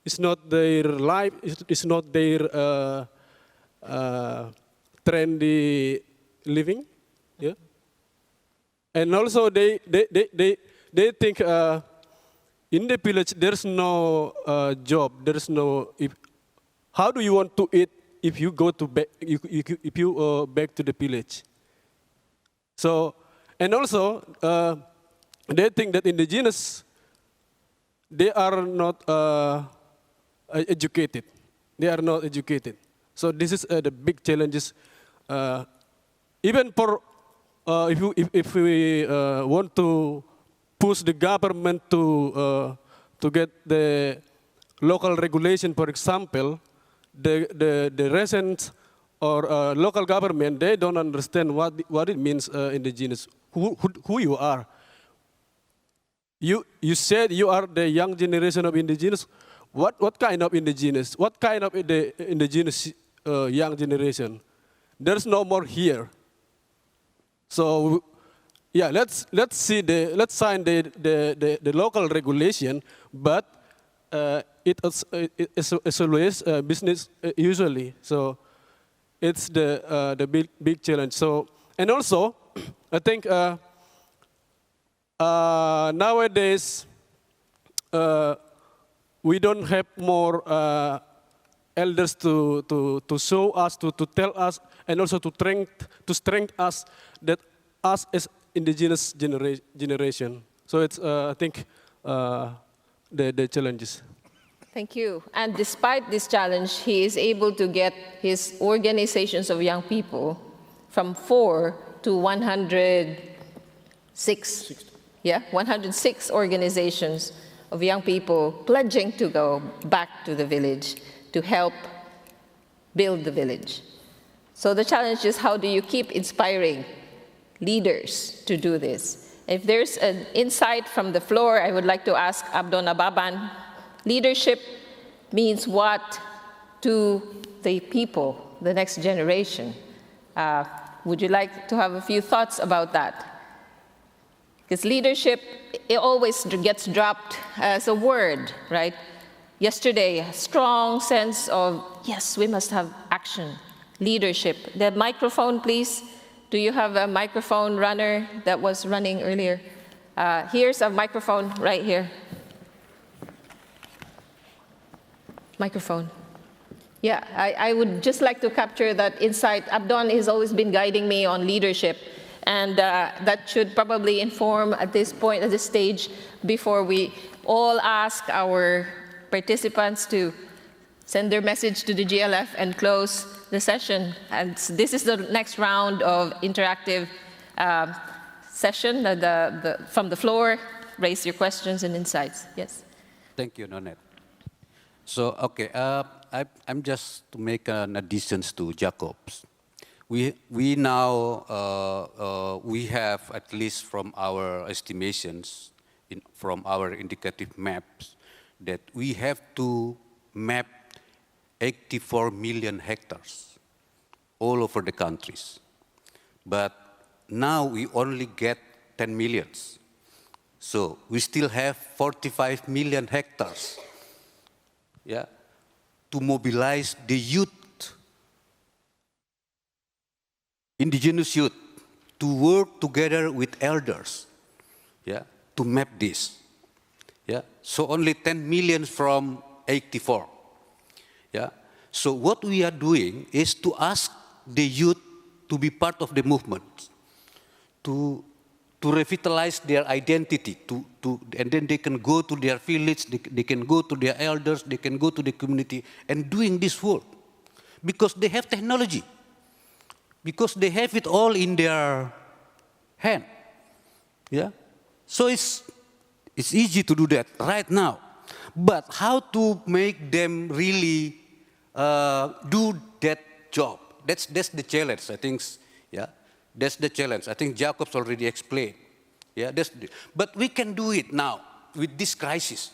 It's not their life. It's not their trendy living, and also they think in the village there's no job, there's no. How do you want to eat if you go to back to the village? So, and also they think that indigenous they are not educated. They are not educated. So this is the big challenges. Even for if we want to push the government to get the local regulation, for example, the residents or local government, they don't understand what it means indigenous. Who you are? You said you are the young generation of indigenous. What kind of indigenous? What kind of the indigenous young generation? There's no more here. So, let's sign the local regulation, but it's always business usually. So, it's the big challenge. So, and also, I think nowadays we don't have more elders to show us, to tell us, and also to strengthen us that us as indigenous generation. So it's I think the challenges. Thank you. And despite this challenge, he is able to get his organizations of young people from 4 to 106. 106 organizations of young people pledging to go back to the village to help build the village. So the challenge is, how do you keep inspiring leaders to do this? If there's an insight from the floor, I would like to ask Abdon Ababan. Leadership means what to the people, the next generation? Would you like to have a few thoughts about that? Because leadership, it always gets dropped as a word, right? Yesterday, a strong sense of, yes, we must have action, leadership. The microphone, please. Do you have a microphone runner that was running earlier? Here's a microphone right here. Microphone. Yeah, I would just like to capture that insight. Abdon has always been guiding me on leadership, and that should probably inform at this point, at this stage, before we all ask our participants to send their message to the GLF and close the session. And this is the next round of interactive session from the floor. Raise your questions and insights. Yes. Thank you, Nonette. So, okay, I'm just to make an addition to Jacob's. We now, we have, at least from our estimations, from our indicative maps, that we have to map 84 million hectares all over the countries. But now we only get 10 millions. So we still have 45 million hectares, yeah, to mobilize the youth, indigenous youth, to work together with elders, yeah, to map this. Yeah, so only 10 million from 84. Yeah, so what we are doing is to ask the youth to be part of the movement, to revitalize their identity, and then they can go to their village, they can go to their elders, they can go to the community and doing this work. Because they have technology, because they have it all in their hand. Yeah, so it's easy to do that right now. But how to make them really do that job? That's the challenge, I think. Yeah, that's the challenge. I think Jacob's already explained. Yeah, but we can do it now with this crisis.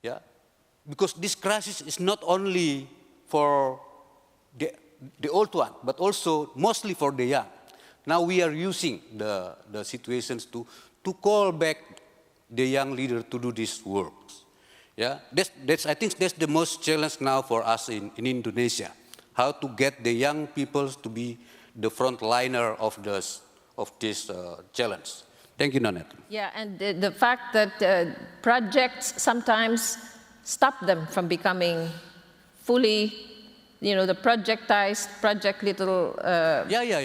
Yeah, because this crisis is not only for the old one, but also mostly for the young. Now we are using the situations to call back the young leader to do this work. Yeah, I think that's the most challenge now for us in Indonesia. How to get the young people to be the frontliner of this challenge. Thank you, Nonette. Yeah, and the fact that projects sometimes stop them from becoming fully, the projectized, little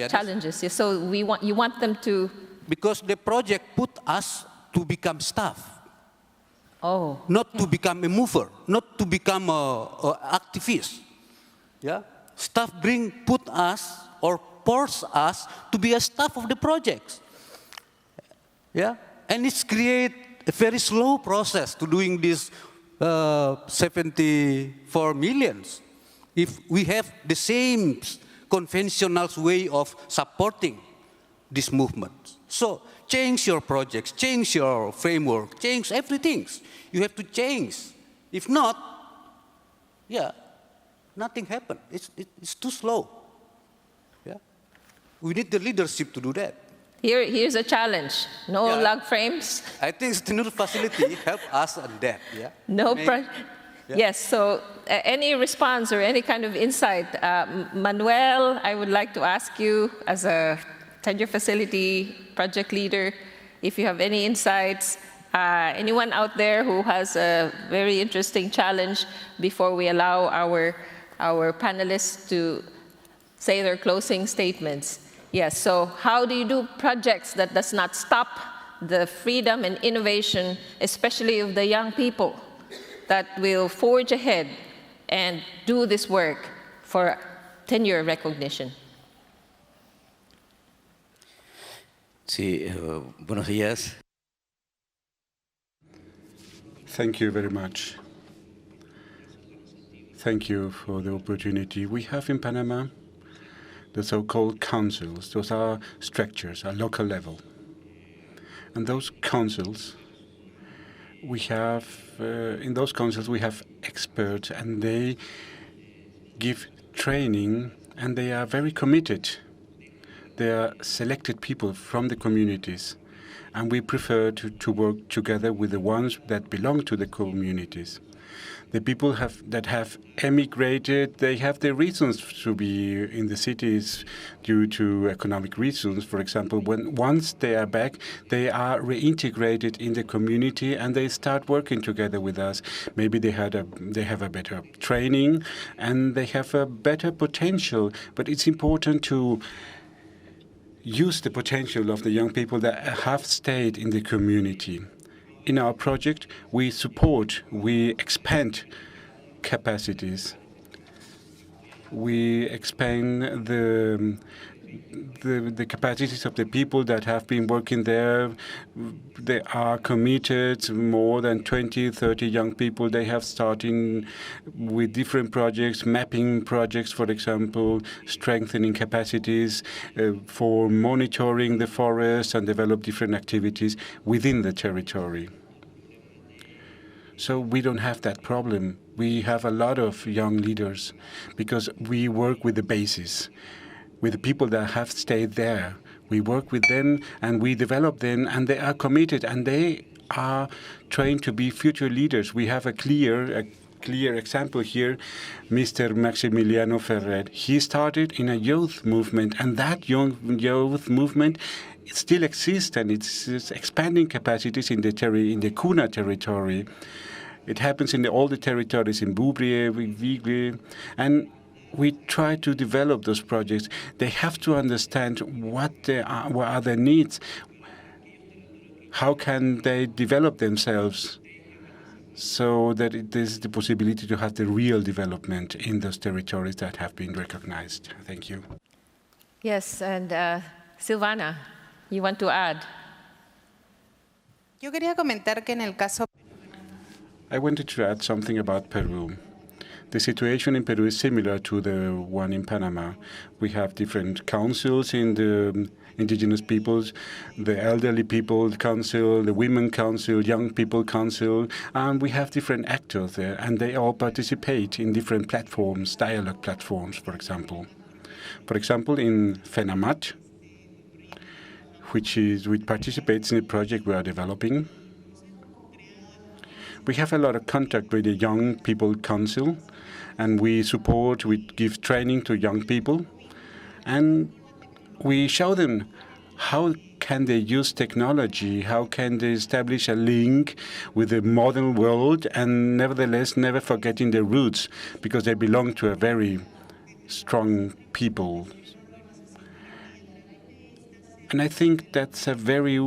challenges. Yeah, so you want them to... Because the project put us to become staff. Oh. Not to become a mover, not to become a activist. Yeah, staff put us or force us to be a staff of the projects. Yeah, and it's create a very slow process to doing this 74 millions. If we have the same conventional way of supporting this movement. So change your projects, change your framework, change everything. You have to change. If not, yeah, nothing happens. It's too slow. Yeah, we need the leadership to do that. Here's a challenge. No log frames. I think the tenure facility help us on that. Yeah. Yes. So any response or any kind of insight, Manuel, I would like to ask you as a tenure facility project leader, if you have any insights. Anyone out there who has a very interesting challenge before we allow our panelists to say their closing statements. Yes, so how do you do projects that does not stop the freedom and innovation, especially of the young people, that will forge ahead and do this work for tenure recognition? Sí, buenos días. Thank you very much. Thank you for the opportunity. We have in Panama the so-called councils. Those are structures at local level. And those councils, we have, in those councils we have experts and they give training and they are very committed. They are selected people from the communities. And we prefer to work together with the ones that belong to the communities. The people that have emigrated, they have their reasons to be in the cities due to economic reasons. For example, once they are back, they are reintegrated in the community and they start working together with us. Maybe they have a better training and they have a better potential. But it's important to use the potential of the young people that have stayed in the community. In our project, we support, we expand capacities. We expand the capacities of the people that have been working there. They are committed, more than 20, 30 young people. They have started with different projects, mapping projects, for example, strengthening capacities for monitoring the forest and develop different activities within the territory. So we don't have that problem. We have a lot of young leaders because we work with the basis, with the people that have stayed there. We work with them and we develop them and they are committed and they are trained to be future leaders. We have a clear example here, Mr. Maximiliano Ferrer. He started in a youth movement and that youth movement still exists and it's expanding capacities in the Kuna territory. It happens in all the territories in Boubrie, Vigle, and we try to develop those projects. They have to understand what are their needs, how can they develop themselves, so that there's the possibility to have the real development in those territories that have been recognized. Thank you. Yes, and Silvana, you want to add? Yo quería comentar que en el caso I wanted to add something about Peru. The situation in Peru is similar to the one in Panama. We have different councils in the indigenous peoples, the elderly people council, the women council, young people council, and we have different actors there, and they all participate in different platforms, dialogue platforms, for example. For example, in FENAMAT, which participates in a project we are developing, we have a lot of contact with the Young People Council, and we give training to young people, and we show them how can they use technology, how can they establish a link with the modern world, and nevertheless never forgetting their roots, because they belong to a very strong people. And I think that's a very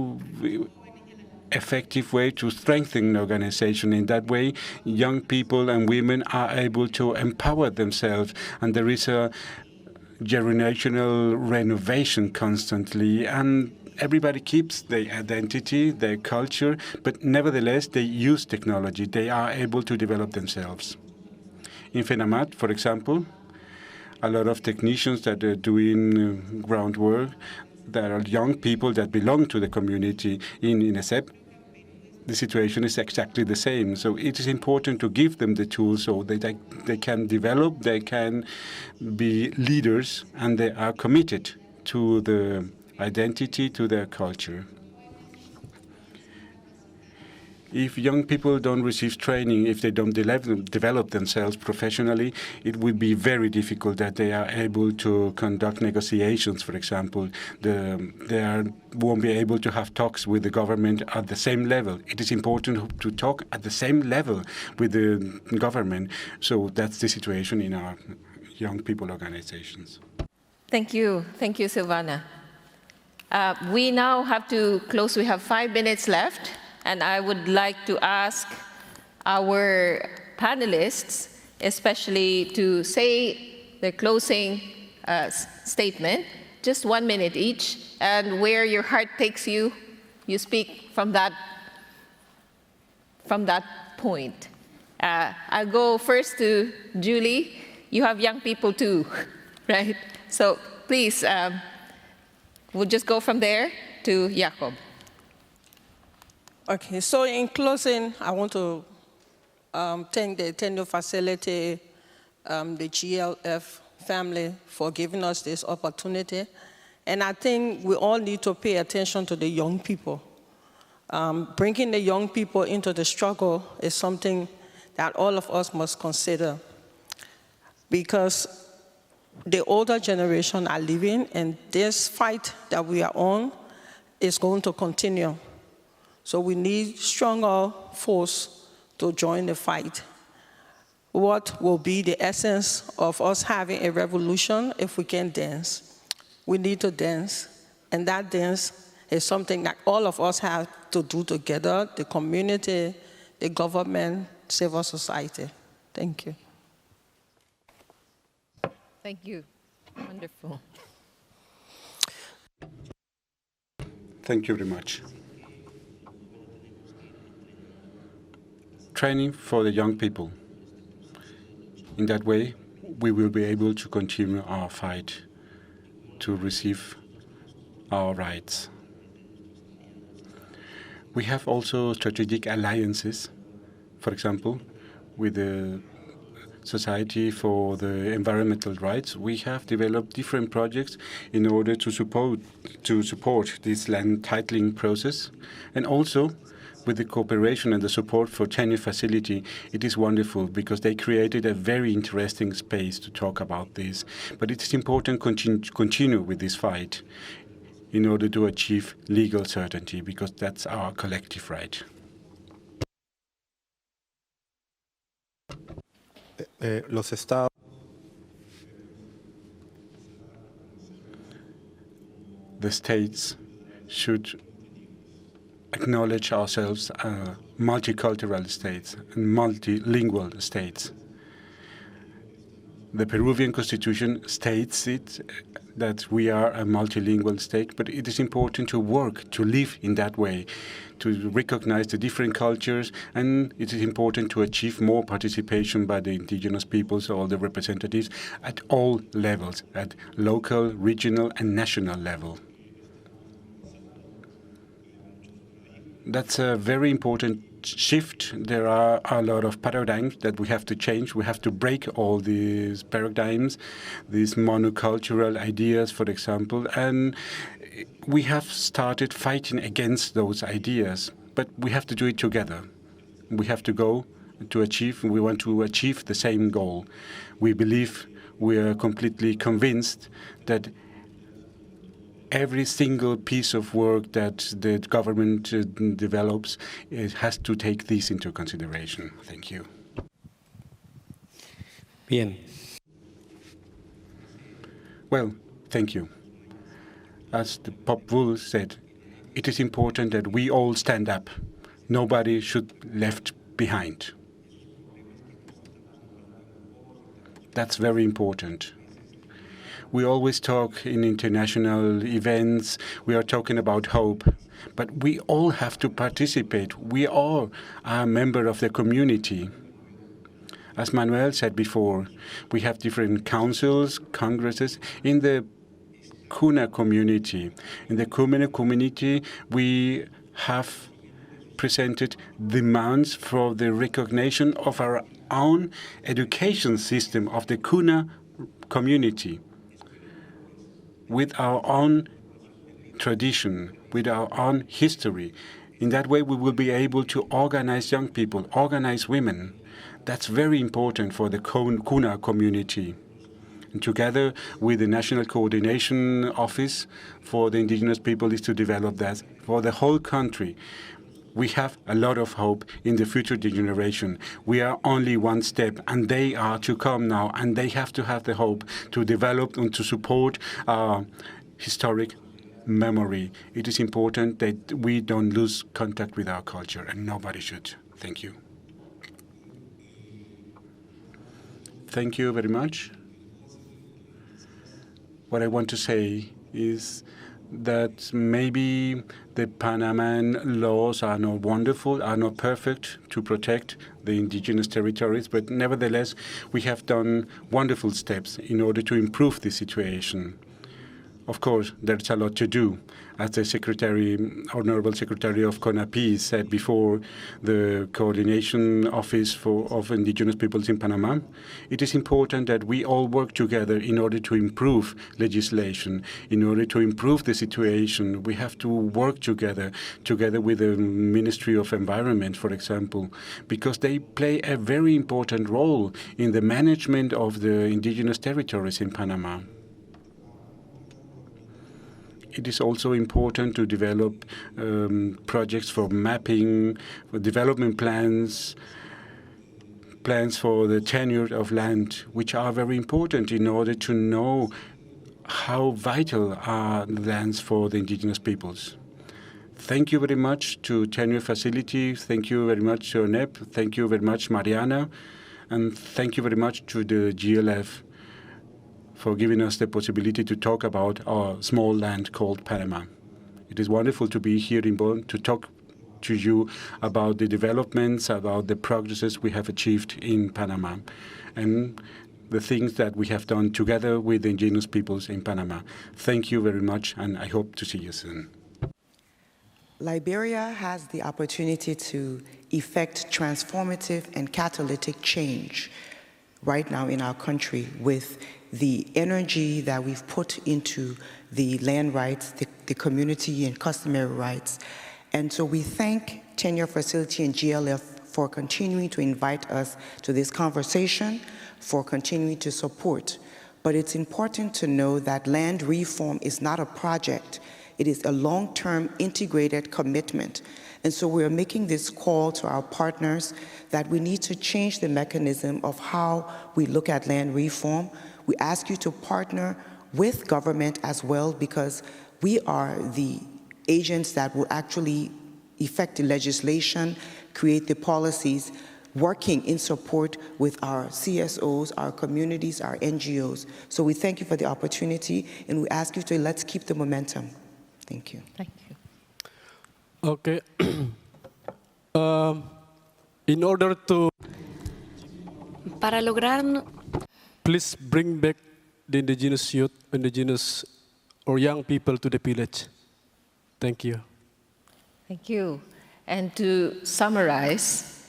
effective way to strengthen the organization. In that way, young people and women are able to empower themselves, and there is a generational renovation constantly, and everybody keeps their identity, their culture, but nevertheless, they use technology. They are able to develop themselves. In FENAMAT, for example, a lot of technicians that are doing groundwork, there are young people that belong to the community in INESEP. The situation is exactly the same. So it is important to give them the tools so that they can develop, they can be leaders, and they are committed to the identity, to their culture. If young people don't receive training, if they don't develop themselves professionally, it would be very difficult that they are able to conduct negotiations, for example. They won't be able to have talks with the government at the same level. It is important to talk at the same level with the government. So that's the situation in our young people organizations. Thank you. Thank you, Silvana. We now have to close. We have 5 minutes left. And I would like to ask our panelists, especially to say their closing statement, just 1 minute each, and where your heart takes you, you speak from that point. I'll go first to Julie. You have young people too, right? So please, we'll just go from there to Jacob. Okay, so in closing, I want to thank the tenure facility, the GLF family for giving us this opportunity. And I think we all need to pay attention to the young people. Bringing the young people into the struggle is something that all of us must consider, because the older generation are leaving, and this fight that we are on is going to continue. So we need stronger force to join the fight. What will be the essence of us having a revolution if we can dance? We need to dance, and that dance is something that all of us have to do together, the community, the government, civil society. Thank you. Thank you. Wonderful. Thank you very much. Training for the young people. In that way, we will be able to continue our fight to receive our rights. We have also strategic alliances, for example, with the Society for the Environmental Rights. We have developed different projects in order to support this land titling process, and also with the cooperation and the support for tenure facility. It is wonderful because they created a very interesting space to talk about this. But it is important to continue with this fight in order to achieve legal certainty, because that's our collective right. Los estados. The states should acknowledge ourselves as multicultural states and multilingual states. The Peruvian constitution states that we are a multilingual state, but it is important to work, to live in that way, to recognize the different cultures, and it is important to achieve more participation by the indigenous peoples, all the representatives, at all levels, at local, regional, and national level. That's a very important shift. There are a lot of paradigms that we have to change. We have to break all these paradigms, these monocultural ideas, for example, and we have started fighting against those ideas, but we have to do it together. We have to go to achieve, we want to achieve the same goal. We believe, we are completely convinced that every single piece of work that the government develops, it has to take this into consideration. Thank you. Bien. Well, thank you. As the Pope Bull said, it is important that we all stand up. Nobody should be left behind. That's very important. We always talk in international events, we are talking about hope, but we all have to participate. We all are a member of the community. As Manuel said before, we have different councils, congresses in the Kuna community. In the Kuna community, we have presented demands for the recognition of our own education system of the Kuna community, with our own tradition, with our own history. In that way, we will be able to organize young people, organize women. That's very important for the Kuna community. And together with the National Coordination Office for the indigenous people is to develop that for the whole country. We have a lot of hope in the future generation. We are only one step, and they are to come now, and they have to have the hope to develop and to support our historic memory. It is important that we don't lose contact with our culture, and nobody should. Thank you. Thank you very much. What I want to say is that maybe the Panamanian laws are not wonderful, are not perfect to protect the indigenous territories, but nevertheless, we have done wonderful steps in order to improve the situation. Of course, there's a lot to do. As the Honorable Secretary of CONAPI said before, the Coordination Office of Indigenous Peoples in Panama, it is important that we all work together in order to improve legislation, in order to improve the situation. We have to work together with the Ministry of Environment, for example, because they play a very important role in the management of the indigenous territories in Panama. It is also important to develop projects for mapping, for development plans for the tenure of land, which are very important in order to know how vital are the lands for the indigenous peoples. Thank you very much to Tenure Facility. Thank you very much to ONEP. Thank you very much, Mariana. And thank you very much to the GLF for giving us the possibility to talk about our small land called Panama. It is wonderful to be here in Bonn to talk to you about the developments, about the progresses we have achieved in Panama, and the things that we have done together with the indigenous peoples in Panama. Thank you very much, and I hope to see you soon. Liberia has the opportunity to effect transformative and catalytic change right now in our country with the energy that we've put into the land rights, the community and customary rights. And so we thank Tenure Facility and GLF for continuing to invite us to this conversation, for continuing to support. But it's important to know that land reform is not a project. It is a long-term integrated commitment. And so we're making this call to our partners that we need to change the mechanism of how we look at land reform. We ask you to partner with government as well, because we are the agents that will actually effect the legislation, create the policies, working in support with our CSOs, our communities, our NGOs. So we thank you for the opportunity, and we ask you to let's keep the momentum. Thank you. Thank you. Okay. In order to Para lograr please bring back the indigenous youth, indigenous or young people to the village. Thank you. Thank you. And to summarize,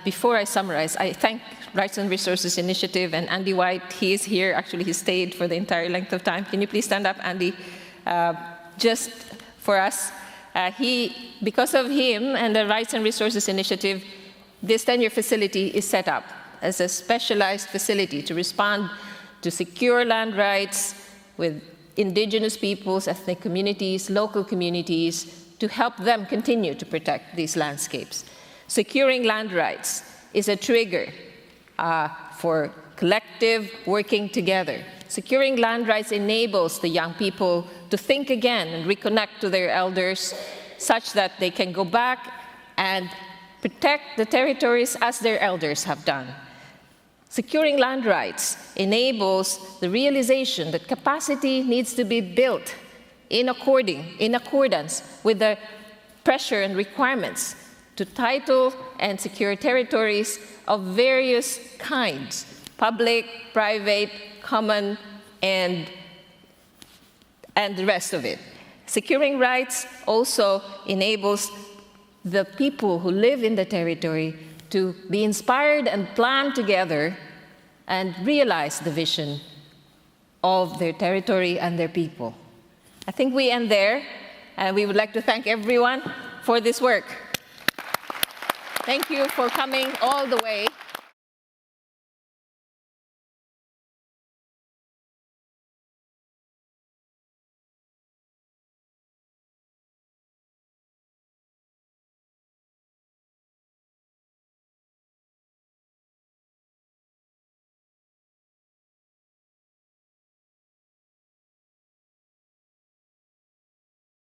before I summarize, I thank Rights and Resources Initiative and Andy White. He is here. Actually, he stayed for the entire length of time. Can you please stand up, Andy? Just for us. Because of him and the Rights and Resources Initiative, this tenure facility is set up as a specialized facility to respond to secure land rights with indigenous peoples, ethnic communities, local communities, to help them continue to protect these landscapes. Securing land rights is a trigger for collective working together. Securing land rights enables the young people to think again and reconnect to their elders such that they can go back and protect the territories as their elders have done. Securing land rights enables the realization that capacity needs to be built in accordance with the pressure and requirements to title and secure territories of various kinds, public, private, common, and the rest of it. Securing rights also enables the people who live in the territory to be inspired and plan together and realize the vision of their territory and their people. I think we end there, and we would like to thank everyone for this work. Thank you for coming all the way.